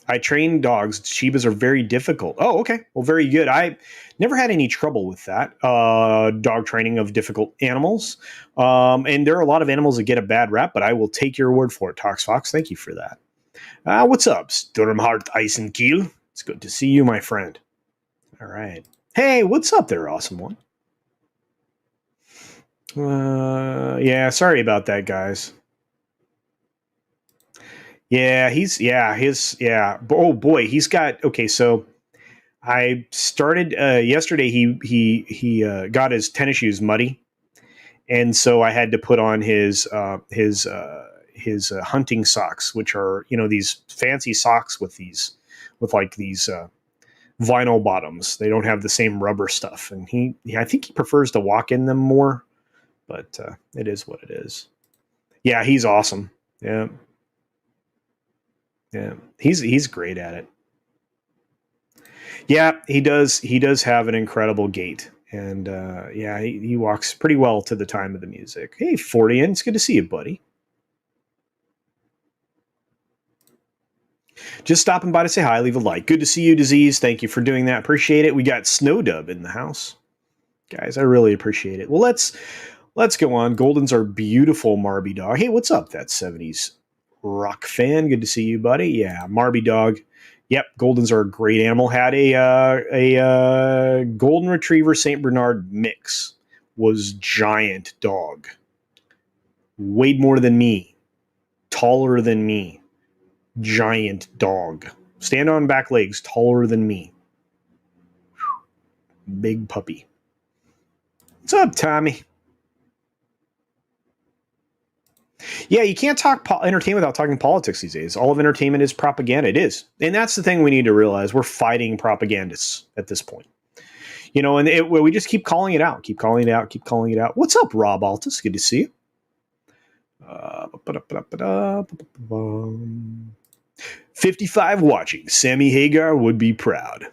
I train dogs. Shibas are very difficult. Oh, okay. Well, very good. I never had any trouble with that. Dog training of difficult animals. And there are a lot of animals that get a bad rap, but I will take your word for it, Tox Fox. Thank you for that. What's up, Stormheart Ice and Keel? It's good to see you, my friend. All right. Hey, what's up there, awesome one? Yeah, sorry about that, guys. Yeah, Oh boy, he's got okay. So I started yesterday. He got his tennis shoes muddy, and so I had to put on his hunting socks, which are these fancy socks with these vinyl bottoms. They don't have the same rubber stuff, and I think he prefers to walk in them more. But it is what it is. Yeah, he's awesome. Yeah, yeah, he's great at it. Yeah, he does. He does have an incredible gait, and yeah, he walks pretty well to the time of the music. Hey, Fortian, it's good to see you, buddy. Just stopping by to say hi, leave a like. Good to see you, Disease. Thank you for doing that. Appreciate it. We got Snowdub in the house, guys. I really appreciate it. Well, let's go on. Goldens are beautiful, Marby Dog. Hey, what's up? That 70s rock fan. Good to see you, buddy. Yeah, Marby Dog. Yep, Goldens are a great animal. Had a Golden Retriever Saint Bernard mix. Was giant dog. Weighed more than me. Taller than me. Giant dog. Stand on back legs. Taller than me. Big puppy. What's up, Tommy? Yeah, you can't talk entertainment without talking politics these days. All of entertainment is propaganda. It is. And that's the thing we need to realize. We're fighting propagandists at this point. And we just keep calling it out, keep calling it out, keep calling it out. What's up, Rob Altus? Good to see you. 55 watching. Sammy Hagar would be proud.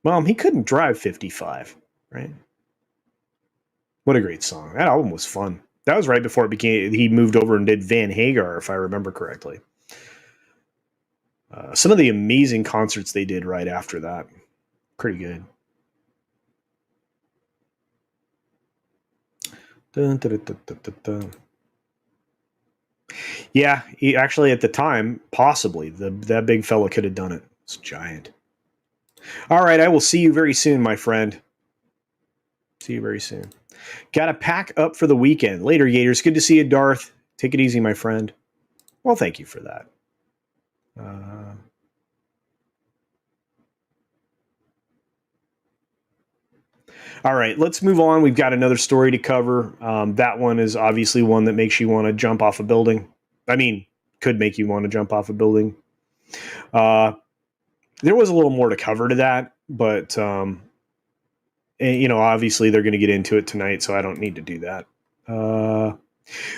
Well, he couldn't drive 55, right? What a great song. That album was fun. That was right before he moved over and did Van Hagar, if I remember correctly. Some of the amazing concerts they did right after that. Pretty good. Dun, dun, dun, yeah, he actually at the time, possibly that big fella could have done it. It's giant. All right, I will see you very soon, my friend. See you very soon. Got to pack up for the weekend. Later, Gators. Good to see you, Darth. Take it easy, my friend. Well, thank you for that. All right, let's move on. We've got another story to cover. That one is obviously one that makes you want to jump off a building. I mean, could make you want to jump off a building. There was a little more to cover to that, but obviously they're going to get into it tonight, so I don't need to do that.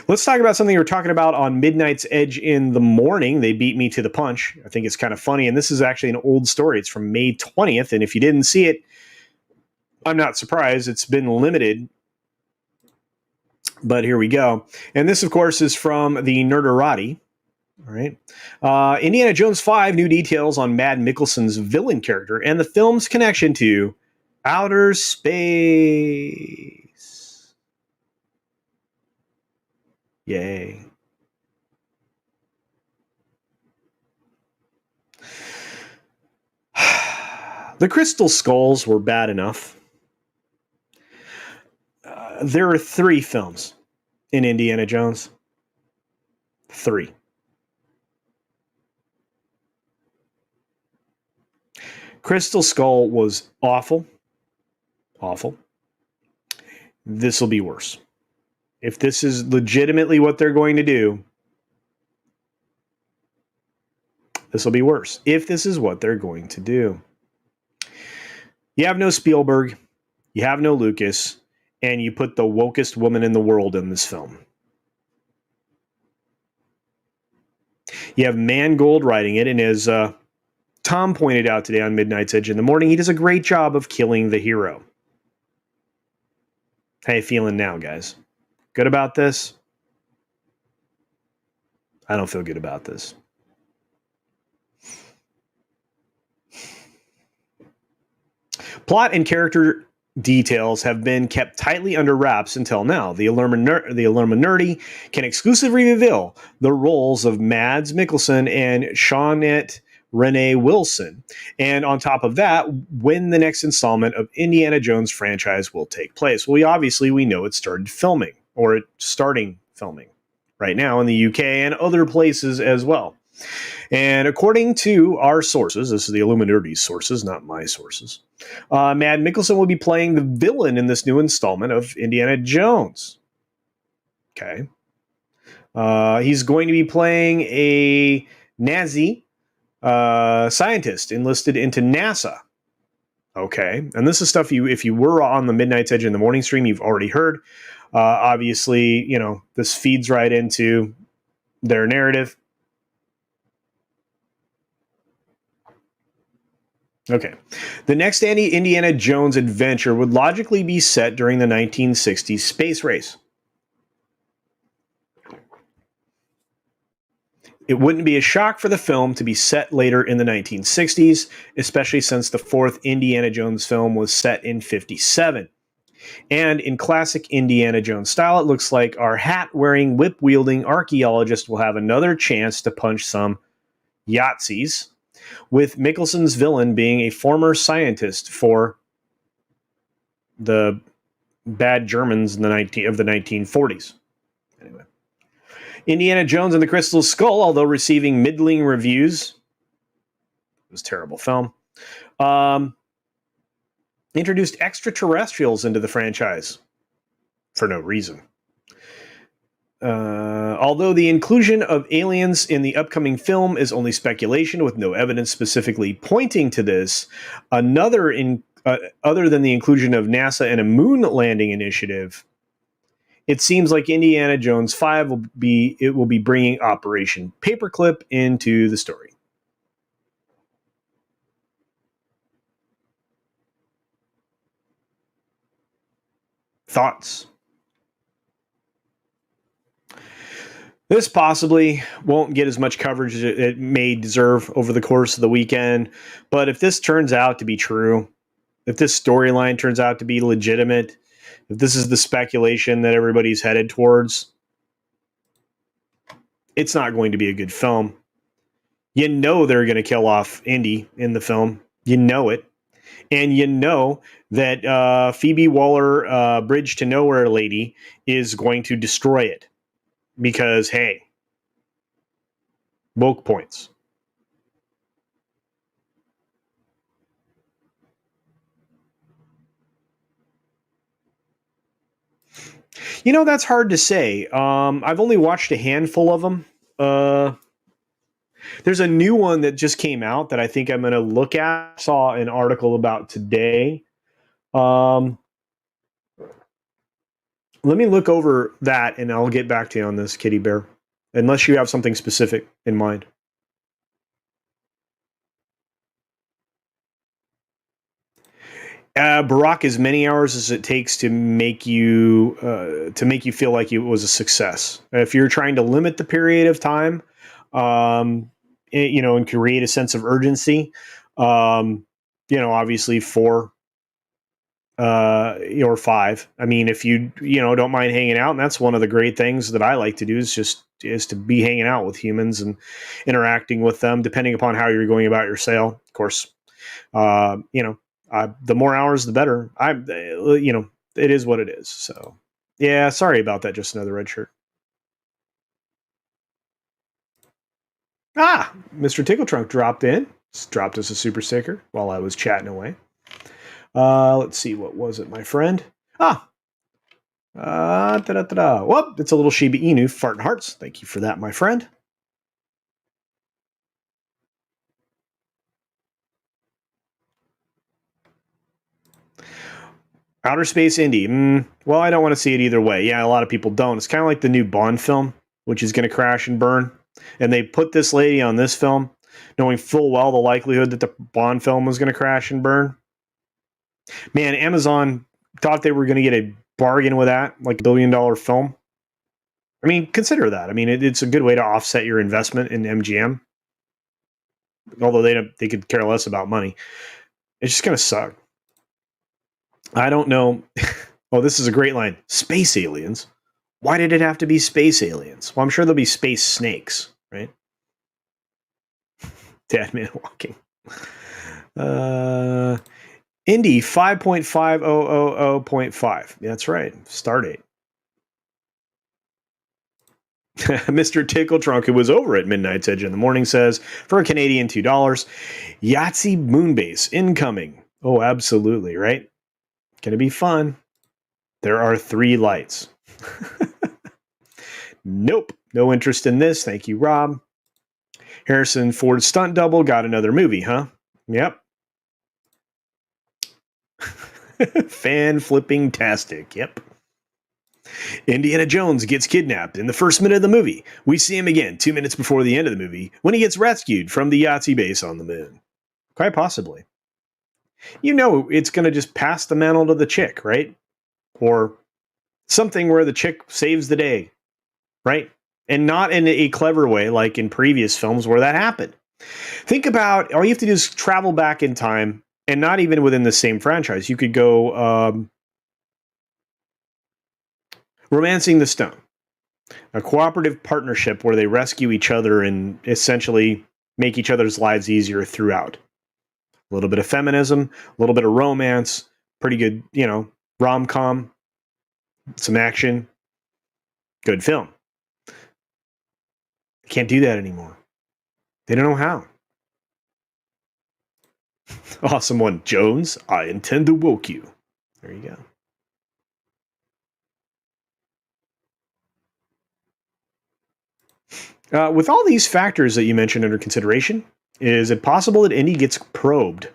Let's talk about something we were talking about on Midnight's Edge in the morning. They beat me to the punch. I think it's kind of funny, and this is actually an old story. It's from May 20th, and if you didn't see it, I'm not surprised. It's been limited, but here we go. And this, of course, is from the Nerderati. All right. Indiana Jones 5, new details on Mad Mikkelsen's villain character and the film's connection to outer space. Yay. The Crystal Skulls were bad enough. There are 3 films in Indiana Jones. 3. Crystal Skull was awful. Awful. This will be worse. If this is legitimately what they're going to do, this will be worse. If this is what they're going to do. You have no Spielberg. You have no Lucas. And you put the wokest woman in the world in this film. You have Mangold writing it, and as Tom pointed out today on Midnight's Edge in the Morning, he does a great job of killing the hero. How you feeling now, guys? Good about this? I don't feel good about this. Plot and character details have been kept tightly under wraps until now. The Illuminati can exclusively reveal the roles of Mads Mikkelsen and Shawnette Renee Wilson. And on top of that, when the next installment of Indiana Jones franchise will take place. Well, we know it started filming, or it's starting filming right now in the UK and other places as well. And according to our sources, this is the Illuminati's sources, not my sources, Mad Mikkelsen will be playing the villain in this new installment of Indiana Jones. Okay. He's going to be playing a Nazi scientist enlisted into NASA. Okay. And this is stuff if you were on the Midnight's Edge in the Morning stream, you've already heard. Obviously, this feeds right into their narrative. Okay. The next Indiana Jones adventure would logically be set during the 1960s space race. It wouldn't be a shock for the film to be set later in the 1960s, especially since the fourth Indiana Jones film was set in 57. And in classic Indiana Jones style, it looks like our hat-wearing, whip-wielding archaeologist will have another chance to punch some Yahtzees, with Mikkelsen's villain being a former scientist for the bad Germans in the 1940s. Anyway, Indiana Jones and the Crystal Skull, although receiving middling reviews, it was a terrible film, introduced extraterrestrials into the franchise for no reason. Although the inclusion of aliens in the upcoming film is only speculation with no evidence specifically pointing to this, other than the inclusion of NASA and a moon landing initiative, it seems like Indiana Jones 5 will be bringing Operation Paperclip into the story. Thoughts? This possibly won't get as much coverage as it may deserve over the course of the weekend, but if this turns out to be true, if this storyline turns out to be legitimate, if this is the speculation that everybody's headed towards, it's not going to be a good film. You know they're going to kill off Indy in the film. You know it. And you know that Phoebe Waller, Bridge to Nowhere lady, is going to destroy it. Because, hey, woke points. That's hard to say. I've only watched a handful of them. There's a new one that just came out that I think I'm going to look at. I saw an article about today. Let me look over that, and I'll get back to you on this, Kitty Bear, unless you have something specific in mind. Barack, as many hours as it takes to make you feel like it was a success. If you're trying to limit the period of time, and create a sense of urgency, obviously 4 or 5. I mean, if you don't mind hanging out, and that's one of the great things that I like to do is to be hanging out with humans and interacting with them, depending upon how you're going about your sale. Of course, the more hours, the better. It is what it is. So, yeah, sorry about that. Just another red shirt. Mr. Tickle Trunk dropped in. Dropped us a super sticker while I was chatting away. Let's see, what was it, my friend? Whoop, it's a little Shiba Inu, farting hearts. Thank you for that, my friend. Outer Space Indy. Well, I don't want to see it either way. Yeah, a lot of people don't. It's kind of like the new Bond film, which is going to crash and burn. and they put this lady on this film, knowing full well the likelihood that the Bond film was going to crash and burn. Man, Amazon thought they were going to get a bargain with that, like $1 billion film. I mean, consider that. I mean, it's a good way to offset your investment in MGM. Although they could care less about money. It's just going to suck. I don't know. Oh, this is a great line. Space aliens. Why did it have to be space aliens? Well, I'm sure there'll be space snakes, right? Dead man walking. Indy 5.5000.5. That's right. Stardate. Mr. Tickle Trunk, who was over at Midnight's Edge in the morning, says, for a Canadian $2, Yahtzee Moonbase incoming. Oh, absolutely, right? Gonna be fun. There are 3 lights. Nope. No interest in this. Thank you, Rob. Harrison Ford stunt double got another movie, huh? Yep. Fan flipping tastic. Yep. Indiana Jones gets kidnapped in the first minute of the movie. We see him again 2 minutes before the end of the movie when he gets rescued from the Yahtzee base on the moon. Quite possibly. You know it's going to just pass the mantle to the chick, right? Or something where the chick saves the day, right? And not in a clever way like in previous films where that happened. Think about, all you have to do is travel back in time, and not even within the same franchise. You could go Romancing the Stone, a cooperative partnership where they rescue each other and essentially make each other's lives easier throughout. A little bit of feminism, a little bit of romance, pretty good, rom-com, some action, good film. Can't do that anymore. They don't know how. Awesome one. Jones, I intend to woke you. There you go. With all these factors that you mentioned under consideration, is it possible that Indy gets probed?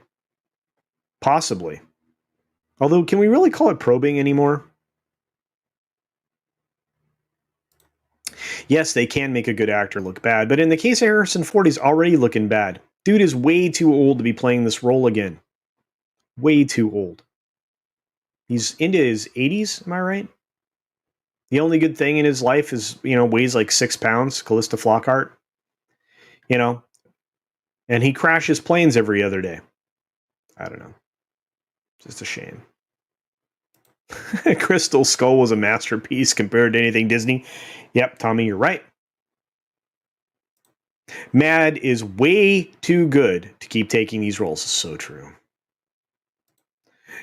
Possibly. Although, can we really call it probing anymore? Yes, they can make a good actor look bad, but in the case of Harrison Ford, he's already looking bad. Dude is way too old to be playing this role again. Way too old. He's into his 80s, am I right? The only good thing in his life is, weighs like 6 pounds, Callista Flockhart. And he crashes planes every other day. I don't know. Just a shame. Crystal Skull was a masterpiece compared to anything Disney. Yep, Tommy, you're right. Mad is way too good to keep taking these roles. It's so true.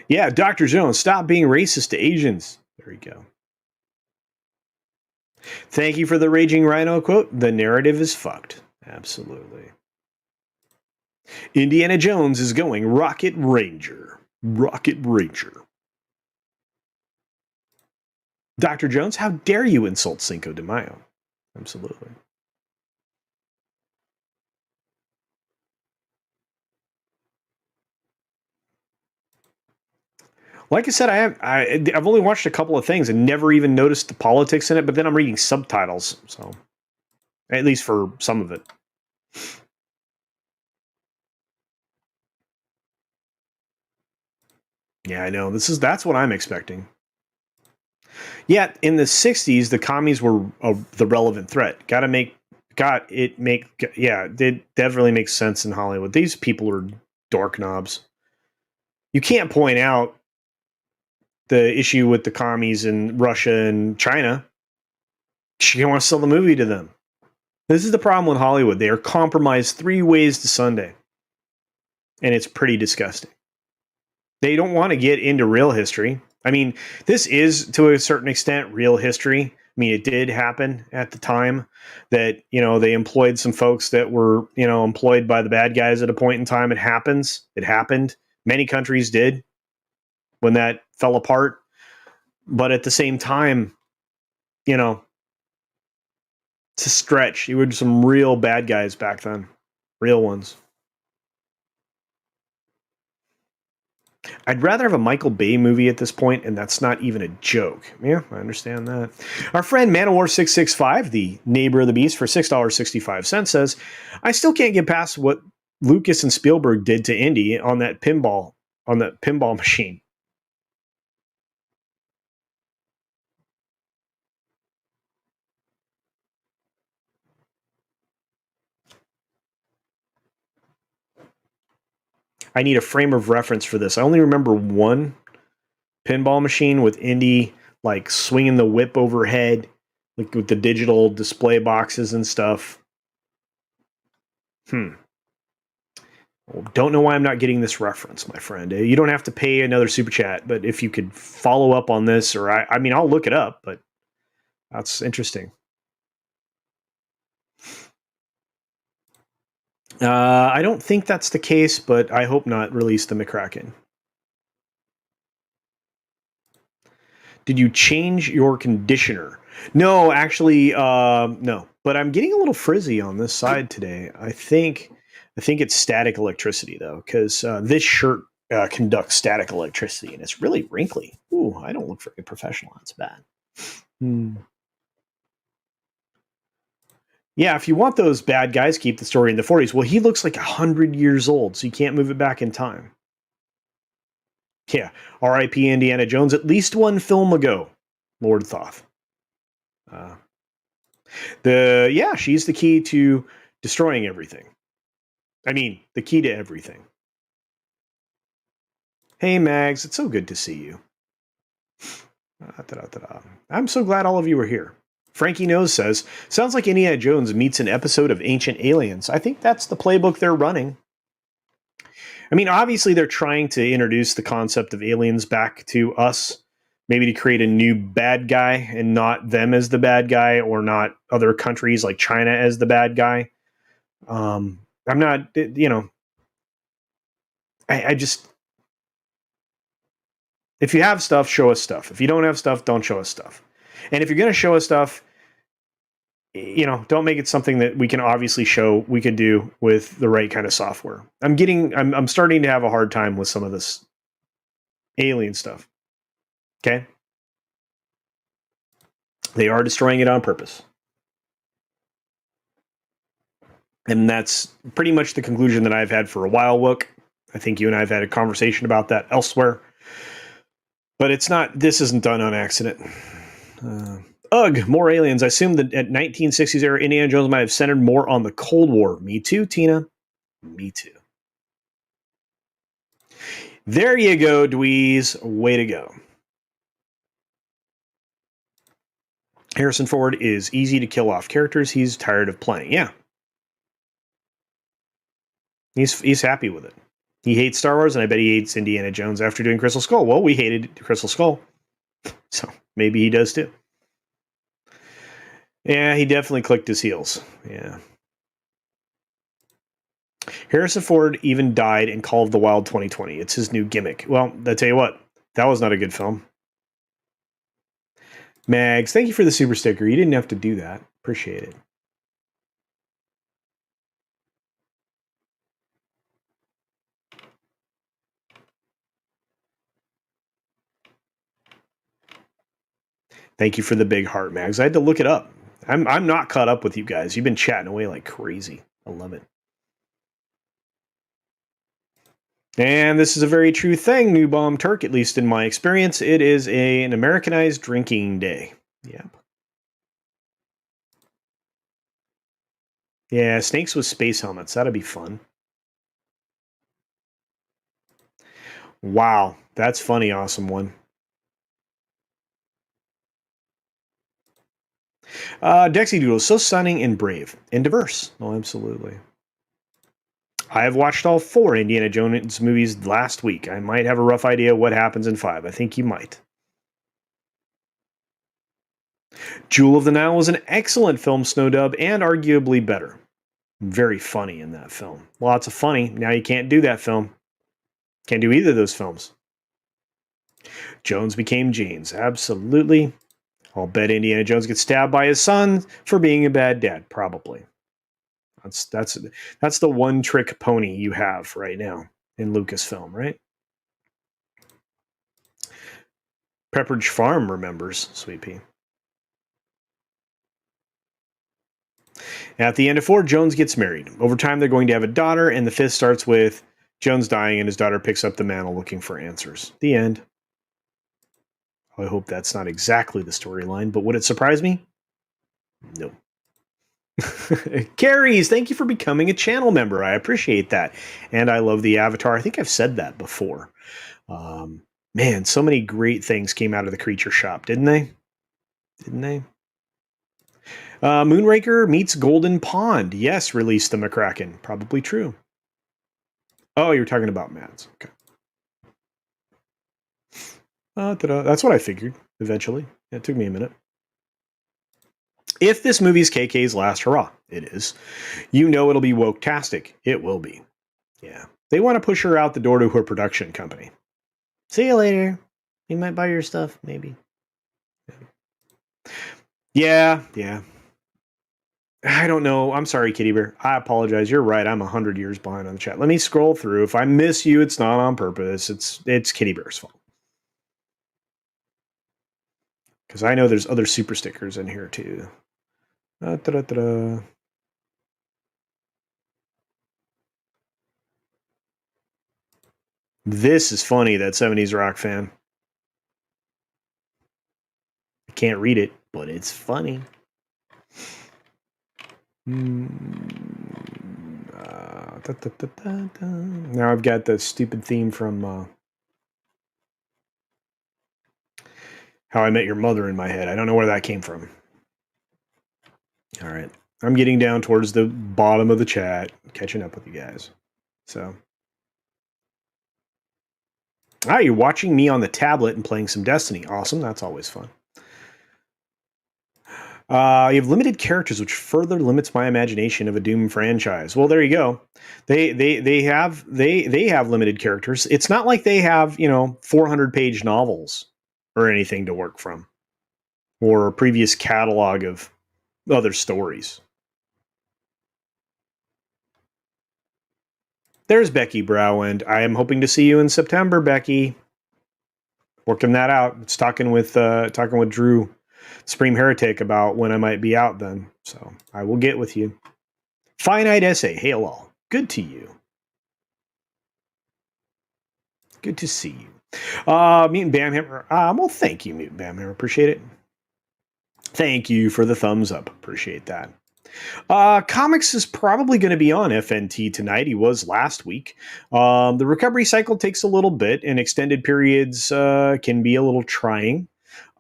Yeah, Dr. Jones, stop being racist to Asians. There you go. Thank you for the Raging Rhino quote. The narrative is fucked. Absolutely. Indiana Jones is going Rocket Ranger. Rocket Ranger. Dr. Jones, how dare you insult Cinco de Mayo? Absolutely. Like I said, I've only watched a couple of things and never even noticed the politics in it, but then I'm reading subtitles, so at least for some of it. Yeah, I know. That's what I'm expecting. Yet in the 60s, the commies were the relevant threat. It definitely makes sense in Hollywood. These people are dork knobs. You can't point out the issue with the commies in Russia and China. You want to sell the movie to them. This is the problem with Hollywood. They are compromised 3 ways to Sunday. And it's pretty disgusting. They don't want to get into real history. I mean, this is, to a certain extent, real history. I mean, it did happen at the time that, they employed some folks that were, employed by the bad guys at a point in time. It happens. It happened. Many countries did when that fell apart. But at the same time, it's a stretch. You were some real bad guys back then. Real ones. I'd rather have a Michael Bay movie at this point, and that's not even a joke. Yeah, I understand that. Our friend Manowar665, the neighbor of the beast, for $6.65 says, I still can't get past what Lucas and Spielberg did to Indy on that pinball machine. I need a frame of reference for this. I only remember one pinball machine with Indy like swinging the whip overhead, like with the digital display boxes and stuff. Hmm. Well, don't know why I'm not getting this reference, my friend. You don't have to pay another super chat, but if you could follow up on this, or I mean, I'll look it up, but that's interesting. I don't think that's the case, but I hope not. Release the McCracken. Did you change your conditioner? No, actually, no. But I'm getting a little frizzy on this side today. I think it's static electricity though, because this shirt conducts static electricity, and it's really wrinkly. Ooh, I don't look very professional. That's bad. Hmm. Yeah, if you want those bad guys, keep the story in the 40s. Well, he looks like 100 years old, so you can't move it back in time. Yeah, R.I.P. Indiana Jones. At least one film ago, Lord Thoth. Uh, she's the key to destroying everything. I mean, the key to everything. Hey, Mags, it's so good to see you. I'm so glad all of you are here. Frankie Nose says, sounds like Indiana Jones meets an episode of Ancient Aliens. I think that's the playbook they're running. I mean, obviously, they're trying to introduce the concept of aliens back to us, maybe to create a new bad guy and not them as the bad guy or not other countries like China as the bad guy. I'm not, I just, if you have stuff, show us stuff. If you don't have stuff, don't show us stuff. And if you're going to show us stuff, don't make it something that we can obviously show we could do with the right kind of software. I'm starting to have a hard time with some of this alien stuff. Okay. They are destroying it on purpose. And that's pretty much the conclusion that I've had for a while, Wook. I think you and I have had a conversation about that elsewhere. But this isn't done on accident. Ugh, more aliens. I assume that at 1960s era, Indiana Jones might have centered more on the Cold War. Me too, Tina. Me too. There you go, Dweez. Way to go. Harrison Ford is easy to kill off characters he's tired of playing. Yeah. He's happy with it. He hates Star Wars, and I bet he hates Indiana Jones after doing Crystal Skull. Well, we hated Crystal Skull. So maybe he does too. Yeah, he definitely clicked his heels. Yeah. Harrison Ford even died in Call of the Wild 2020. It's his new gimmick. Well, I tell you what, that was not a good film. Mags, thank you for the super sticker. You didn't have to do that. Appreciate it. Thank you for the big heart, Mags. I had to look it up. I'm not caught up with you guys. You've been chatting away like crazy. I love it. And this is a very true thing, New Bomb Turk, at least in my experience. It is an Americanized drinking day. Yep. Yeah, snakes with space helmets. That'd be fun. Wow, that's funny, awesome one. Dexy Doodle, so stunning and brave and diverse. Oh, absolutely. I have watched all 4 Indiana Jones movies last week. I might have a rough idea what happens in 5. I think you might. Jewel of the Nile was an excellent film, Snow Dub, and arguably better. Very funny in that film. Lots of funny. Now you can't do that film. Can't do either of those films. Jones became James. Absolutely. I'll bet Indiana Jones gets stabbed by his son for being a bad dad. Probably. That's the one trick pony you have right now in Lucasfilm, right? Pepperidge Farm remembers, Sweet Pea. At the end of 4, Jones gets married. Over time, they're going to have a daughter, and the 5th starts with Jones dying, and his daughter picks up the mantle looking for answers. The end. I hope that's not exactly the storyline, but would it surprise me? No. Carries, thank you for becoming a channel member. I appreciate that. And I love the avatar. I think I've said that before. Man, so many great things came out of the creature shop, didn't they? Didn't they? Moonraker meets Golden Pond. Yes, released the McCracken. Probably true. Oh, you're talking about Mads. Okay. That's what I figured, eventually. It took me a minute. If this movie's KK's last hurrah, it is. You know it'll be woke-tastic. It will be. Yeah. They want to push her out the door to her production company. See you later. You might buy your stuff, maybe. Yeah. I don't know. I'm sorry, Kitty Bear. I apologize. You're right. I'm 100 years behind on the chat. Let me scroll through. If I miss you, it's not on purpose. It's Kitty Bear's fault. Because I know there's other super stickers in here, too. This is funny, that 70s rock fan. I can't read it, but it's funny. Now I've got the stupid theme from How I Met Your Mother in my head. I don't know where that came from. All right. I'm getting down towards the bottom of the chat, catching up with you guys. So. You're watching me on the tablet and playing some Destiny. Awesome. That's always fun. You have limited characters, which further limits my imagination of a Doom franchise. Well, there you go. They have limited characters. It's not like they have 400-page novels or anything to work from, or a previous catalog of other stories. There's Becky Browend. I am hoping to see you in September, Becky. Working that out. It's talking with Drew, Supreme Heretic, about when I might be out then. So I will get with you. Finite Essay. Hail all. Good to you. Good to see you. Mutant Bamhammer. Well, thank you, Mutant Bamhammer. Appreciate it. Thank you for the thumbs up. Appreciate that. Comics is probably going to be on FNT tonight. He was last week. The recovery cycle takes a little bit, and extended periods can be a little trying.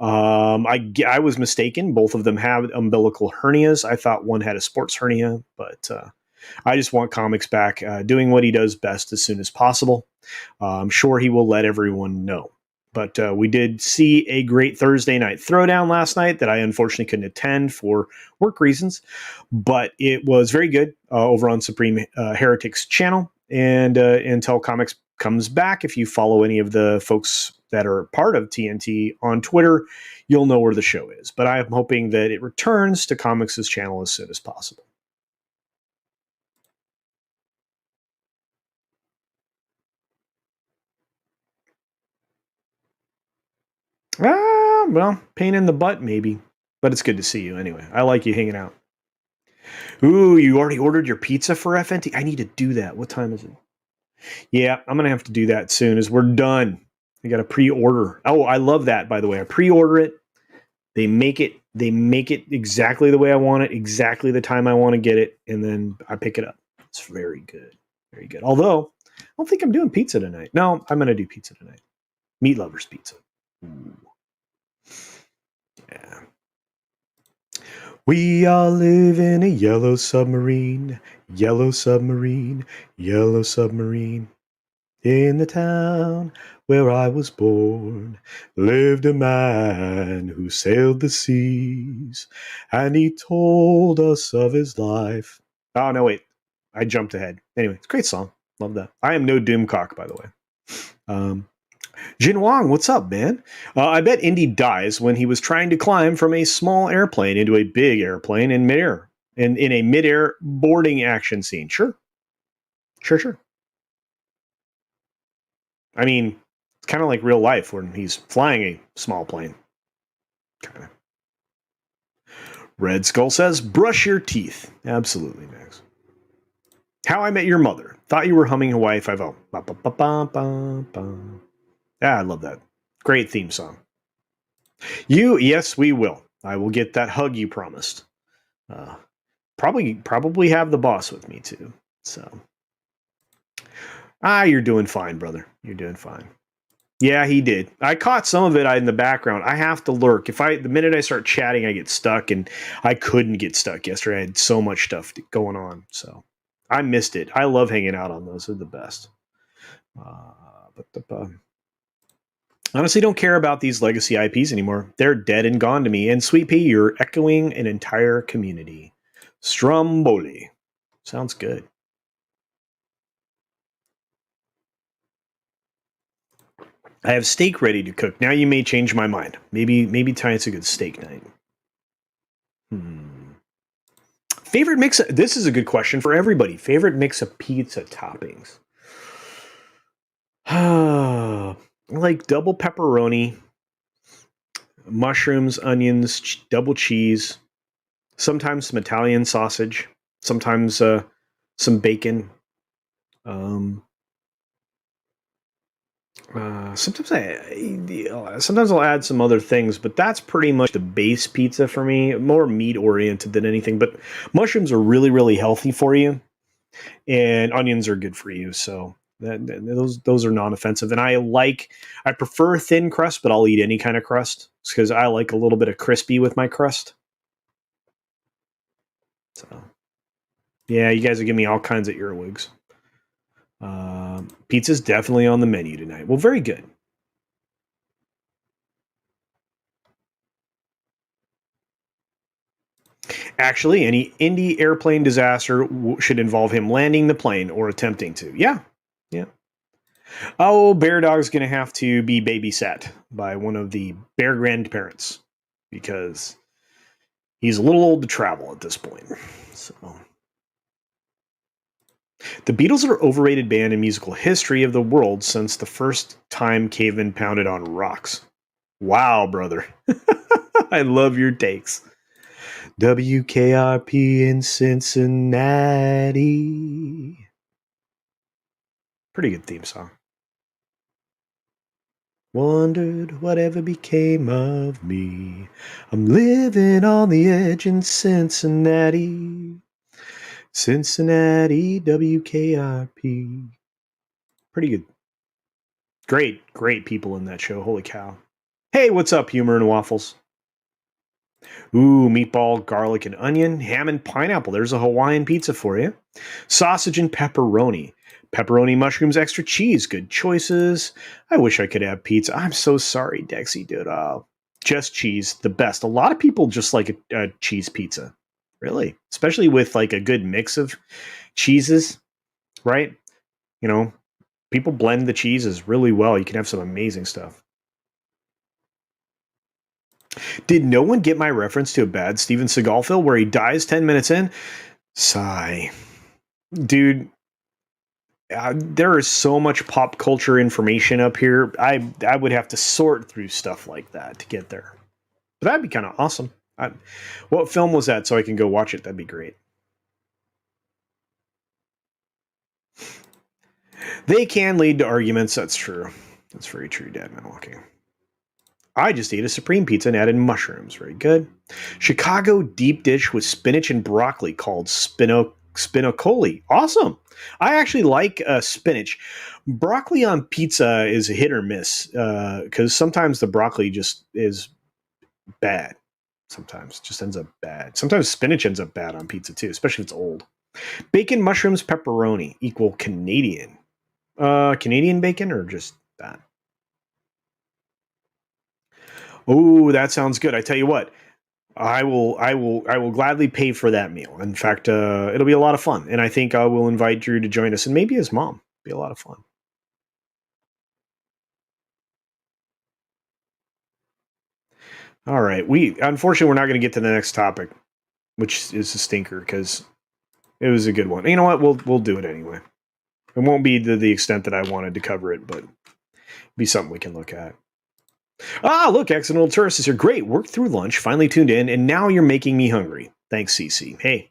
I was mistaken. Both of them have umbilical hernias. I thought one had a sports hernia, but I just want comics back doing what he does best as soon as possible. I'm sure he will let everyone know. But we did see a great Thursday night throwdown last night that I unfortunately couldn't attend for work reasons. But it was very good over on Supreme Heretics channel. And until comics comes back, if you follow any of the folks that are part of TNT on Twitter, you'll know where the show is. But I'm hoping that it returns to comics' channel as soon as possible. Well, pain in the butt, maybe. But it's good to see you anyway. I like you hanging out. Ooh, you already ordered your pizza for FNT? I need to do that. What time is it? Yeah, I'm going to have to do that soon as we're done. I got to pre-order. Oh, I love that, by the way. I pre-order it. They make it exactly the way I want it, exactly the time I want to get it, and then I pick it up. It's very good. Very good. Although, I don't think I'm doing pizza tonight. No, I'm going to do pizza tonight. Meat Lovers pizza. Ooh. Yeah. We all live in a yellow submarine, yellow submarine, yellow submarine. In the town where I was born lived a man who sailed the seas, and he told us of his life. Oh, no, wait. I jumped ahead. Anyway, it's a great song. Love that. I am no doomcock, by the way. Jin Wong, what's up, man? I bet Indy dies when he was trying to climb from a small airplane into a big airplane in midair, in a midair boarding action scene. Sure. I mean, It's kind of like real life when he's flying a small plane. Kind of. Red Skull says, brush your teeth. Absolutely, Max. How I Met Your Mother. Thought you were humming Hawaii Five-O. Yeah, I love that. Great theme song. Yes, we will. I will get that hug you promised. Probably have the boss with me too. So, you're doing fine, brother. You're doing fine. Yeah, he did. I caught some of it in the background. I have to lurk. The minute I start chatting, I get stuck, and I couldn't get stuck yesterday. I had so much stuff going on, so I missed it. I love hanging out on those. They're the best. But honestly, don't care about these legacy IPs anymore. They're dead and gone to me. And Sweet Pea, you're echoing an entire community. Stromboli. Sounds good. I have steak ready to cook. Now you may change my mind. Maybe tonight's a good steak night. Favorite mix? This is a good question for everybody. Favorite mix of pizza toppings? Like double pepperoni, mushrooms, onions, double cheese, sometimes some Italian sausage, sometimes some bacon. Sometimes I'll add some other things, but that's pretty much the base pizza for me. More meat oriented than anything, but mushrooms are really, really healthy for you, and onions are good for you. So those are non-offensive. And I prefer thin crust, but I'll eat any kind of crust because I like a little bit of crispy with my crust. So yeah, you guys are giving me all kinds of earwigs. Pizza's definitely on the menu tonight. Well, very good. Actually, any indie airplane disaster should involve him landing the plane or attempting to. Yeah. Oh, Bear Dog's going to have to be babysat by one of the bear grandparents because he's a little old to travel at this point. So, the Beatles are overrated band in musical history of the world since the first time cavemen pounded on rocks. Wow, brother. I love your takes. WKRP in Cincinnati. Pretty good theme song. Wondered whatever became of me. I'm living on the edge in Cincinnati. Cincinnati, WKRP. Pretty good. Great people in that show. Holy cow. Hey, what's up, Humor and Waffles? Ooh, meatball, garlic, and onion, ham and pineapple. There's a Hawaiian pizza for you. Sausage and pepperoni. Pepperoni, mushrooms, extra cheese. Good choices. I wish I could have pizza. I'm so sorry, Dexy, dude. Just cheese, the best. A lot of people just like a cheese pizza. Really? Especially with like a good mix of cheeses, right? You know, people blend the cheeses really well. You can have some amazing stuff. Did no one get my reference to a bad Steven Seagal film where he dies 10 minutes in? Sigh. Dude, there is so much pop culture information up here. I would have to sort through stuff like that to get there. But that'd be kind of awesome. What film was that so I can go watch it? That'd be great. They can lead to arguments. That's true. That's very true, Dad Milwaukee. I just ate a supreme pizza and added mushrooms. Very good. Chicago deep dish with spinach and broccoli called spinacoli. Awesome. I actually like spinach. Broccoli on pizza is a hit or miss because sometimes the broccoli just is bad. Sometimes it just ends up bad. Sometimes spinach ends up bad on pizza too, especially if it's old. Bacon, mushrooms, pepperoni equal Canadian. Canadian bacon or just that? Oh, that sounds good. I tell you what, I will gladly pay for that meal. In fact, it'll be a lot of fun, and I think I will invite Drew to join us, and maybe his mom. Be a lot of fun. All right, unfortunately we're not going to get to the next topic, which is a stinker because it was a good one. You know what? We'll do it anyway. It won't be to the extent that I wanted to cover it, but Be something we can look at. Ah, look, Accidental Tourist is here. Great. Worked through lunch, finally tuned in, and now you're making me hungry. Thanks, CC. Hey,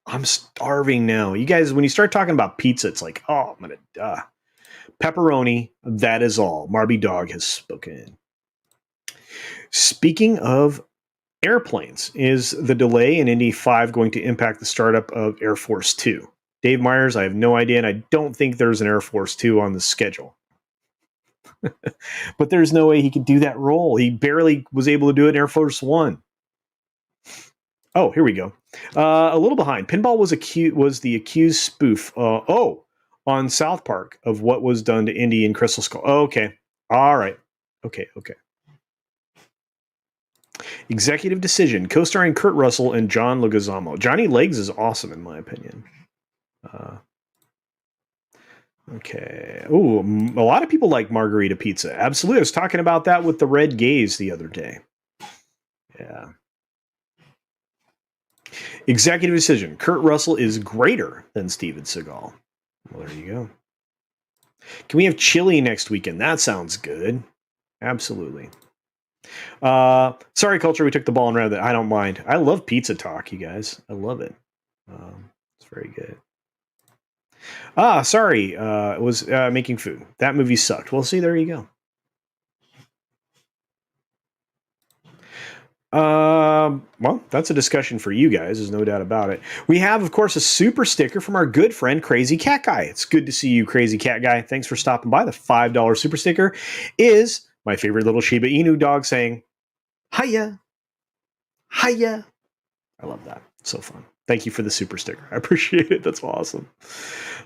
I'm starving now. You guys, when you start talking about pizza, it's like, oh, I'm going to pepperoni, that is all. Marby Dog has spoken. Speaking of airplanes, is the delay in Indy 5 going to impact the startup of Air Force 2? Dave Myers, I have no idea, and I don't think there's an Air Force 2 on the schedule. But there's no way he could do that role. He barely was able to do it in Air Force 1. Oh, here we go. A little behind. Pinball was the accused spoof. On South Park of what was done to Indy and Crystal Skull. Oh, okay. All right. Okay. Executive decision, co-starring Kurt Russell and John Leguizamo. Johnny Legs is awesome in my opinion. Okay. Ooh, a lot of people like margarita pizza. Absolutely. I was talking about that with the Red Gaze the other day. Yeah. Executive decision, Kurt Russell is greater than Steven Seagal. Well, there you go. Can we have chili next weekend? That sounds good. Absolutely. Sorry, Culture, we took the ball and ran with it. I don't mind. I love pizza talk, you guys. I love it. It's very good. Sorry. It was making food. That movie sucked. Well, see, there you go. Well, that's a discussion for you guys. There's no doubt about it. We have, of course, a super sticker from our good friend Crazy Cat Guy. It's good to see you, Crazy Cat Guy. Thanks for stopping by. The $5 super sticker is my favorite little Shiba Inu dog saying, hiya, hiya. I love that. It's so fun. Thank you for the super sticker. I appreciate it. That's awesome.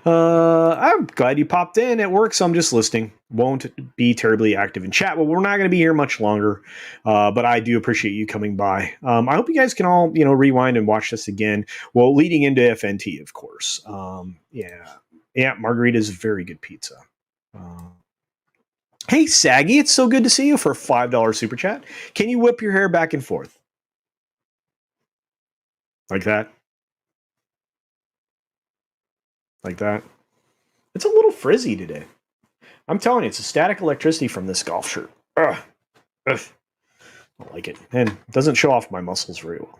I'm glad you popped in at work, so I'm just listening. Won't be terribly active in chat. Well, we're not going to be here much longer, but I do appreciate you coming by. I hope you guys can all, rewind and watch this again. Well, leading into FNT, of course. Yeah, Margarita's very good pizza. Hey, Saggy, it's so good to see you for a $5 super chat. Can you whip your hair back and forth? Like that? Like that? It's a little frizzy today. I'm telling you, it's a static electricity from this golf shirt. Ugh. I don't like it. And it doesn't show off my muscles very well.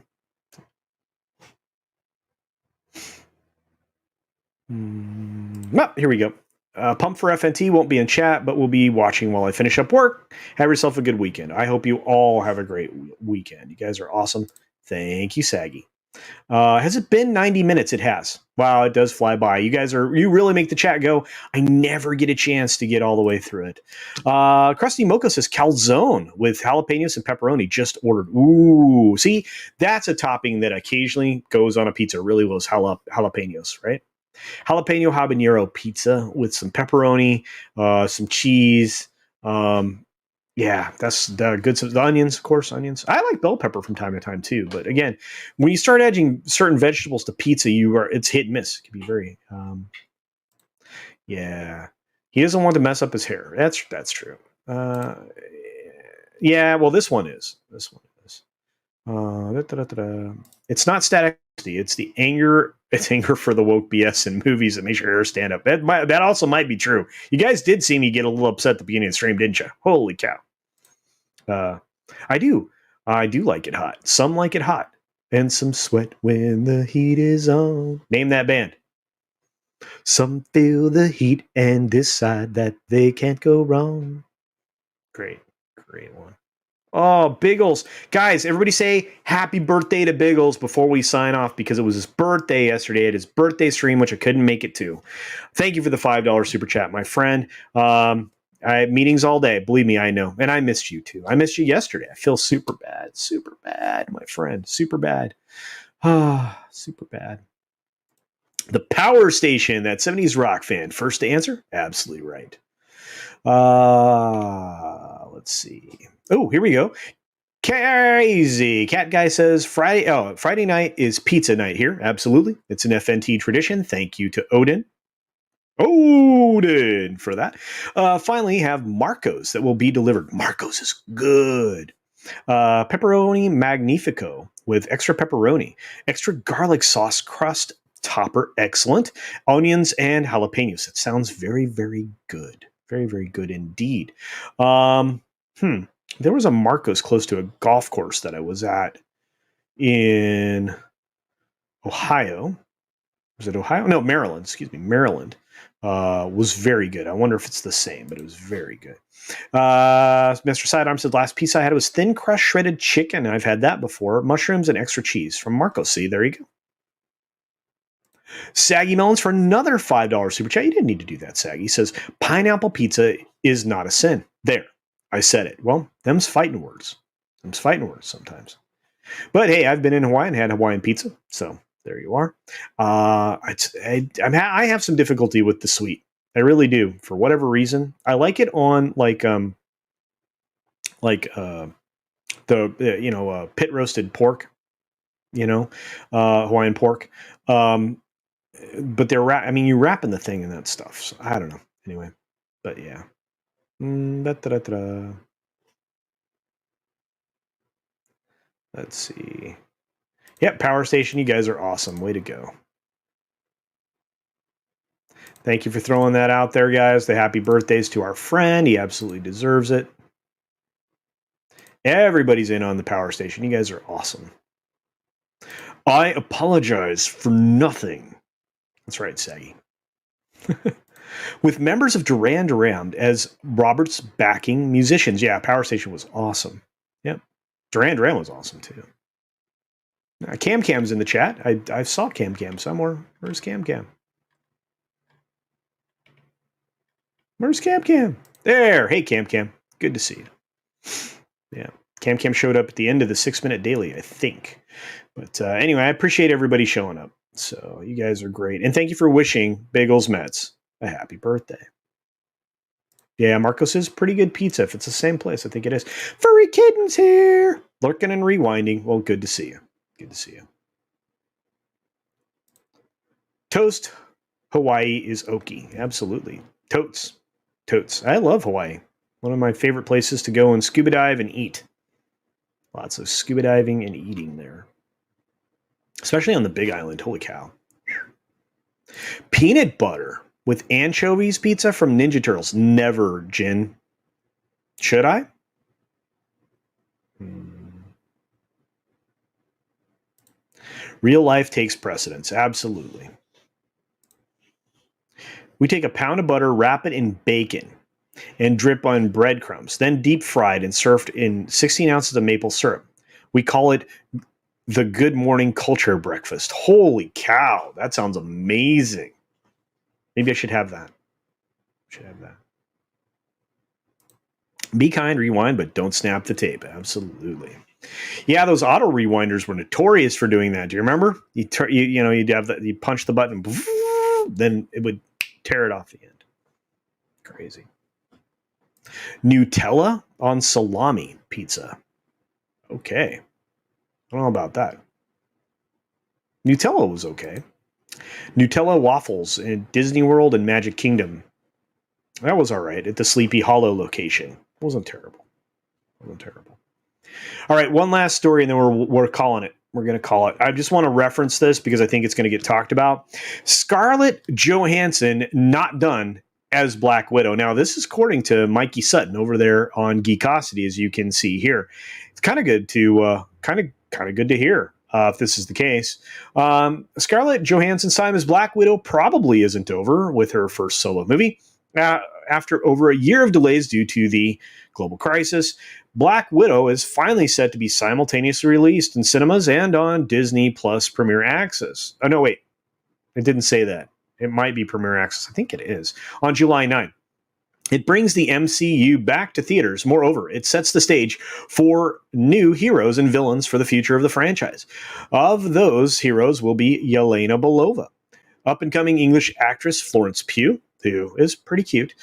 Here we go. Pump for FNT won't be in chat, but we'll be watching while I finish up work. Have yourself a good weekend. I hope you all have a great weekend. You guys are awesome. Thank you, Saggy. Has it been 90 minutes? It has. Wow, it does fly by. You really make the chat go. I never get a chance to get all the way through it. Krusty Mocha says calzone with jalapenos and pepperoni just ordered. Ooh, see, that's a topping that occasionally goes on a pizza. Really loves jalapenos, right? Jalapeno habanero pizza with some pepperoni, some cheese. Yeah, that's the good stuff. The onions, of course, onions. I like bell pepper from time to time too. But again, when you start adding certain vegetables to pizza, it's hit and miss. It can be very, yeah. He doesn't want to mess up his hair. That's true. Yeah. Well, this one is. It's not static. It's the anger. It's anger for the woke BS in movies that makes your hair stand up. That also might be true. You guys did see me get a little upset at the beginning of the stream, didn't you? Holy cow! I do like it hot. Some like it hot, and some sweat when the heat is on. Name that band. Some feel the heat and decide that they can't go wrong. Great one. Oh, Biggles. Guys, everybody say happy birthday to Biggles before we sign off because it was his birthday yesterday at his birthday stream, which I couldn't make it to. Thank you for the $5 super chat, my friend. I had meetings all day. Believe me, I know. And I missed you too. I missed you yesterday. I feel super bad. Super bad, my friend. Super bad. Super bad. The Power Station, that 70s rock fan. First to answer? Absolutely right. Let's see. Oh, here we go. Crazy Cat Guy says Friday night is pizza night here. Absolutely. It's an FNT tradition. Thank you to Odin for that. Finally have Marco's that will be delivered. Marco's is good. Pepperoni Magnifico with extra pepperoni, extra garlic sauce crust topper. Excellent. Onions and jalapenos. That sounds very, very good. Very, very good indeed. Um, There was a Marcos close to a golf course that I was at in Ohio. Was it Ohio? No, Maryland. Excuse me, Maryland. Was very good. I wonder if it's the same, but it was very good. Mr. Sidearm said last piece I had was thin crust shredded chicken. I've had that before. Mushrooms and extra cheese from Marcos. See, there you go. Saggy Melons for another $5 super chat. You didn't need to do that, Saggy. He says, pineapple pizza is not a sin. There, I said it. Well, them's fighting words. Them's fighting words sometimes. But hey, I've been in Hawaii and had Hawaiian pizza. So there you are. I have some difficulty with the sweet. I really do. For whatever reason. I like it on pit roasted pork, Hawaiian pork. But you wrapping the thing in that stuff. So I don't know. Anyway, but yeah. Let's see. Yep, Power Station, you guys are awesome. Way to go. Thank you for throwing that out there, guys. The happy birthdays to our friend. He absolutely deserves it. Everybody's in on the Power Station. You guys are awesome. I apologize for nothing. That's right, Saggy. With members of Duran Duran as Robert's backing musicians. Yeah, Power Station was awesome. Yep. Duran Duran was awesome, too. Cam Cam's in the chat. I saw Cam Cam somewhere. Where's Cam Cam? Where's Cam Cam? There. Hey, Cam Cam. Good to see you. Yeah. Cam Cam showed up at the end of the 6-minute daily, I think. But anyway, I appreciate everybody showing up. So you guys are great. And thank you for wishing Bagels Mets a happy birthday. Yeah, Marcos is pretty good pizza. If it's the same place, I think it is. Furry Kittens here. Lurking and rewinding. Well, good to see you. Good to see you. Toast. Hawaii is okie. Absolutely. Totes. Totes. I love Hawaii. One of my favorite places to go and scuba dive and eat. Lots of scuba diving and eating there. Especially on the Big Island. Holy cow. Peanut butter with anchovies pizza from Ninja Turtles. Never, Jin. Should I? Real life takes precedence. Absolutely. We take a pound of butter, wrap it in bacon, and drip on breadcrumbs, then deep fried and served in 16 ounces of maple syrup. We call it the Good Morning Culture breakfast. Holy cow, that sounds amazing. Maybe I should have that. Be kind, rewind, but don't snap the tape. Absolutely. Yeah, those auto rewinders were notorious for doing that. Do you remember? You'd punch the button, then it would tear it off the end. Crazy. Nutella on salami pizza. Okay. I don't know about that. Nutella was okay. Nutella waffles in Disney World and Magic Kingdom. That was all right at the Sleepy Hollow location. It wasn't terrible. All right, one last story, and then we're calling it. We're going to call it. I just want to reference this because I think it's going to get talked about. Scarlett Johansson not done as Black Widow. Now, this is according to Mikey Sutton over there on Geekosity, as you can see here. It's kind of good to kind of good to hear if this is the case. Scarlett Johansson's time as Black Widow probably isn't over with her first solo movie. After over a year of delays due to the global crisis, Black Widow is finally set to be simultaneously released in cinemas and on Disney Plus Premier Access. Oh, no, wait. It didn't say that. It might be Premier Access. I think it is. On July 9th. It brings the MCU back to theaters. Moreover, it sets the stage for new heroes and villains for the future of the franchise. Of those heroes will be Yelena Belova, up-and-coming English actress Florence Pugh, who is pretty cute,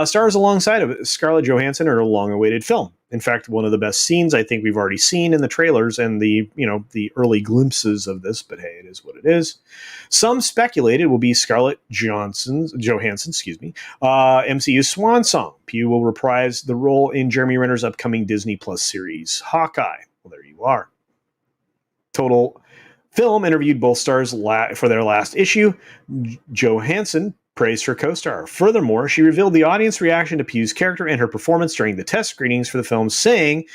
stars alongside of Scarlett Johansson in her long-awaited film. In fact, one of the best scenes I think we've already seen in the trailers and the early glimpses of this, but hey, it is what it is. Some speculated will be Scarlett Johansson, MCU's swan song. Pugh will reprise the role in Jeremy Renner's upcoming Disney Plus series, Hawkeye. Well, there you are. Total Film interviewed both stars for their last issue. Johansson praised her co-star. Furthermore, she revealed the audience reaction to Pugh's character and her performance during the test screenings for the film, saying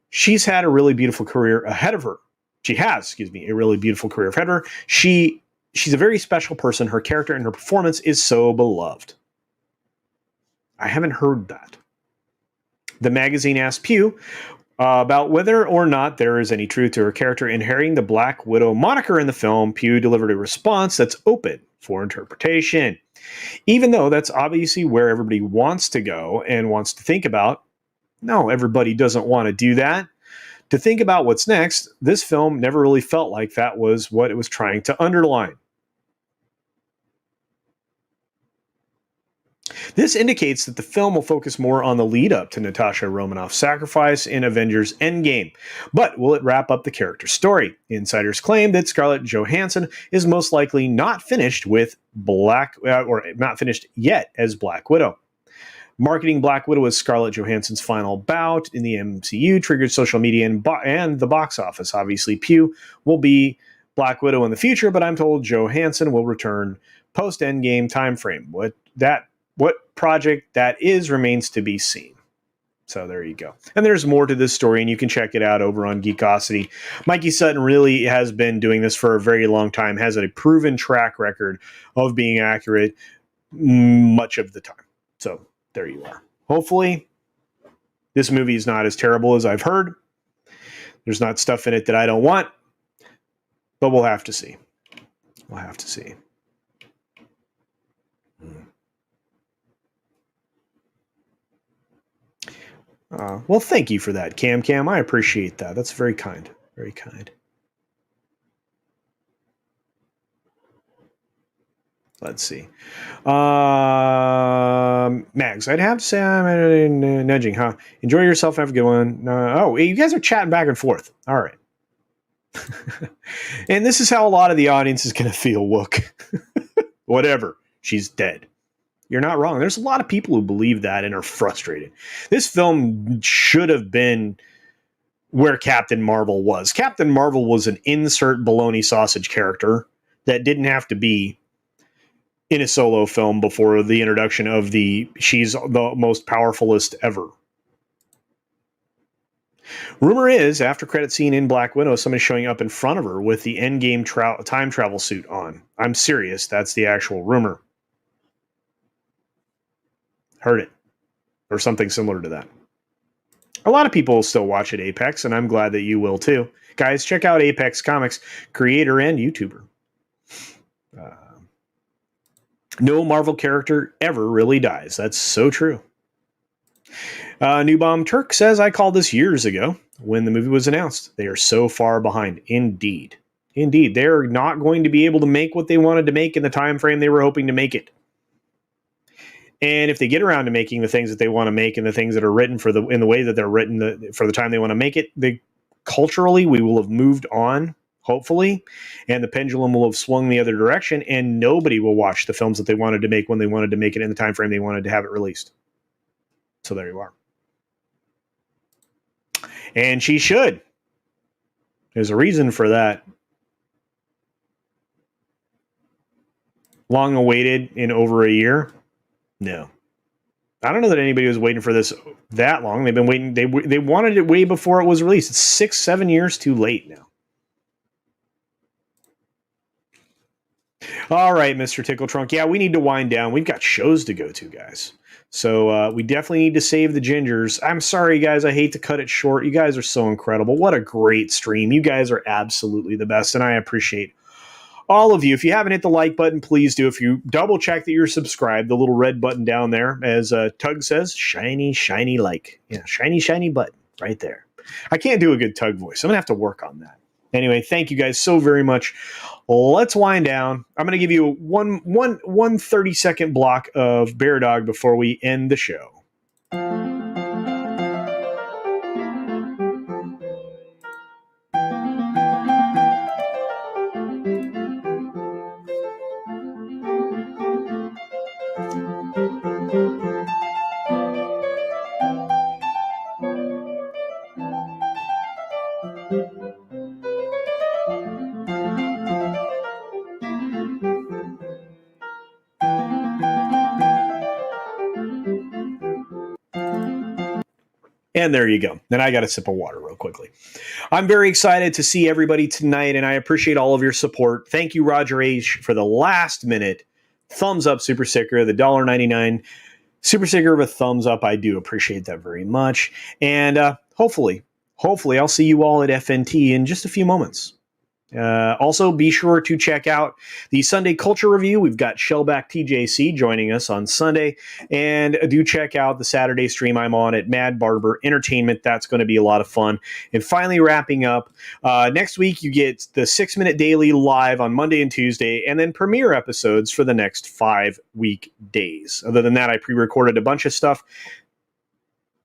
she's had a really beautiful career ahead of her. She has, excuse me, a really beautiful career ahead of her. She's a very special person. Her character and her performance is so beloved. I haven't heard that. The magazine asked Pugh about whether or not there is any truth to her character inheriting the Black Widow moniker in the film. Pugh delivered a response that's open for interpretation. Even though that's obviously where everybody wants to go and wants to think about, no, everybody doesn't want to do that. To think about what's next, this film never really felt like that was what it was trying to underline. This indicates that the film will focus more on the lead up to Natasha Romanoff's sacrifice in Avengers Endgame. But will it wrap up the character's story? Insiders claim that Scarlett Johansson is most likely not finished not finished yet as Black Widow. Marketing Black Widow as Scarlett Johansson's final bout in the MCU triggered social media and the box office. Obviously, Pugh will be Black Widow in the future, but I'm told Johansson will return post-Endgame timeframe. What project that is remains to be seen. So there you go. And there's more to this story, and you can check it out over on Geekosity. Mikey Sutton really has been doing this for a very long time, has a proven track record of being accurate much of the time. So there you are. Hopefully, this movie is not as terrible as I've heard. There's not stuff in it that I don't want, but we'll have to see. We'll have to see. Well, thank you for that, Cam. I appreciate that. That's very kind. Very kind. Let's see. Mags, I'd have to say I'm nudging, huh? Enjoy yourself. Have a good one. You guys are chatting back and forth. All right. And this is how a lot of the audience is going to feel, Wook. Whatever. She's dead. You're not wrong. There's a lot of people who believe that and are frustrated. This film should have been where Captain Marvel was. Captain Marvel was an insert bologna sausage character that didn't have to be in a solo film before the introduction of she's the most powerfulest ever. Rumor is, after credit scene in Black Widow, somebody's showing up in front of her with the Endgame time travel suit on. I'm serious. That's the actual rumor. Heard it. Or something similar to that. A lot of people still watch at Apex, and I'm glad that you will too. Guys, check out Apex Comics, creator and YouTuber. No Marvel character ever really dies. That's so true. New Bomb Turk says, I called this years ago when the movie was announced. They are so far behind. Indeed. They're not going to be able to make what they wanted to make in the time frame they were hoping to make it. And if they get around to making the things that they want to make and the things that are written in the way that they're written for the time they want to make it, culturally, we will have moved on, hopefully, and the pendulum will have swung the other direction, and nobody will watch the films that they wanted to make when they wanted to make it in the time frame they wanted to have it released. So there you are. And she should. There's a reason for that. Long awaited in over a year? No. I don't know that anybody was waiting for this that long. They've been waiting. They wanted it way before it was released. It's 6-7 years too late now. All right, Mr. Tickle Trunk. Yeah, we need to wind down. We've got shows to go to, guys. So we definitely need to save the gingers. I'm sorry, guys. I hate to cut it short. You guys are so incredible. What a great stream. You guys are absolutely the best, and I appreciate all of you. If you haven't hit the like button, please do. If you double check that you're subscribed, the little red button down there, as Tug says, shiny, shiny like. Yeah, shiny, shiny button right there. I can't do a good Tug voice. I'm going to have to work on that. Anyway, thank you guys so very much. Let's wind down. I'm going to give you one 30-second block of Bear Dog before we end the show. And there you go. Then I got a sip of water real quickly. I'm very excited to see everybody tonight, and I appreciate all of your support. Thank you, Roger H., for the last minute thumbs up super sticker, the $1.99 super sticker of a thumbs up. I do appreciate that very much. And hopefully, I'll see you all at FNT in just a few moments. Also, be sure to check out the Sunday Culture Review. We've got Shellback TJC joining us on Sunday. And do check out the Saturday stream I'm on at Mad Barber Entertainment. That's going to be a lot of fun. And finally, wrapping up, next week you get the 6-Minute Daily live on Monday and Tuesday, and then premiere episodes for the next 5 weekdays. Other than that, I pre-recorded a bunch of stuff.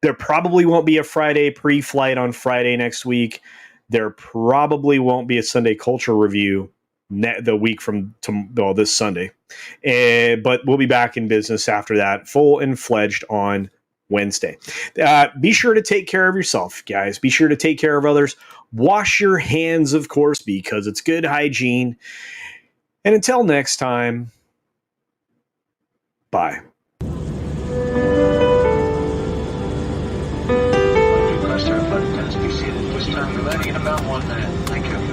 There probably won't be a Friday pre-flight on Friday next week. There probably won't be a Sunday Culture Review the week from this Sunday. But we'll be back in business after that, full and fledged on Wednesday. Be sure to take care of yourself, guys. Be sure to take care of others. Wash your hands, of course, because it's good hygiene. And until next time, bye. Press our button as we see that this time we're landing in about 1 minute. Thank you.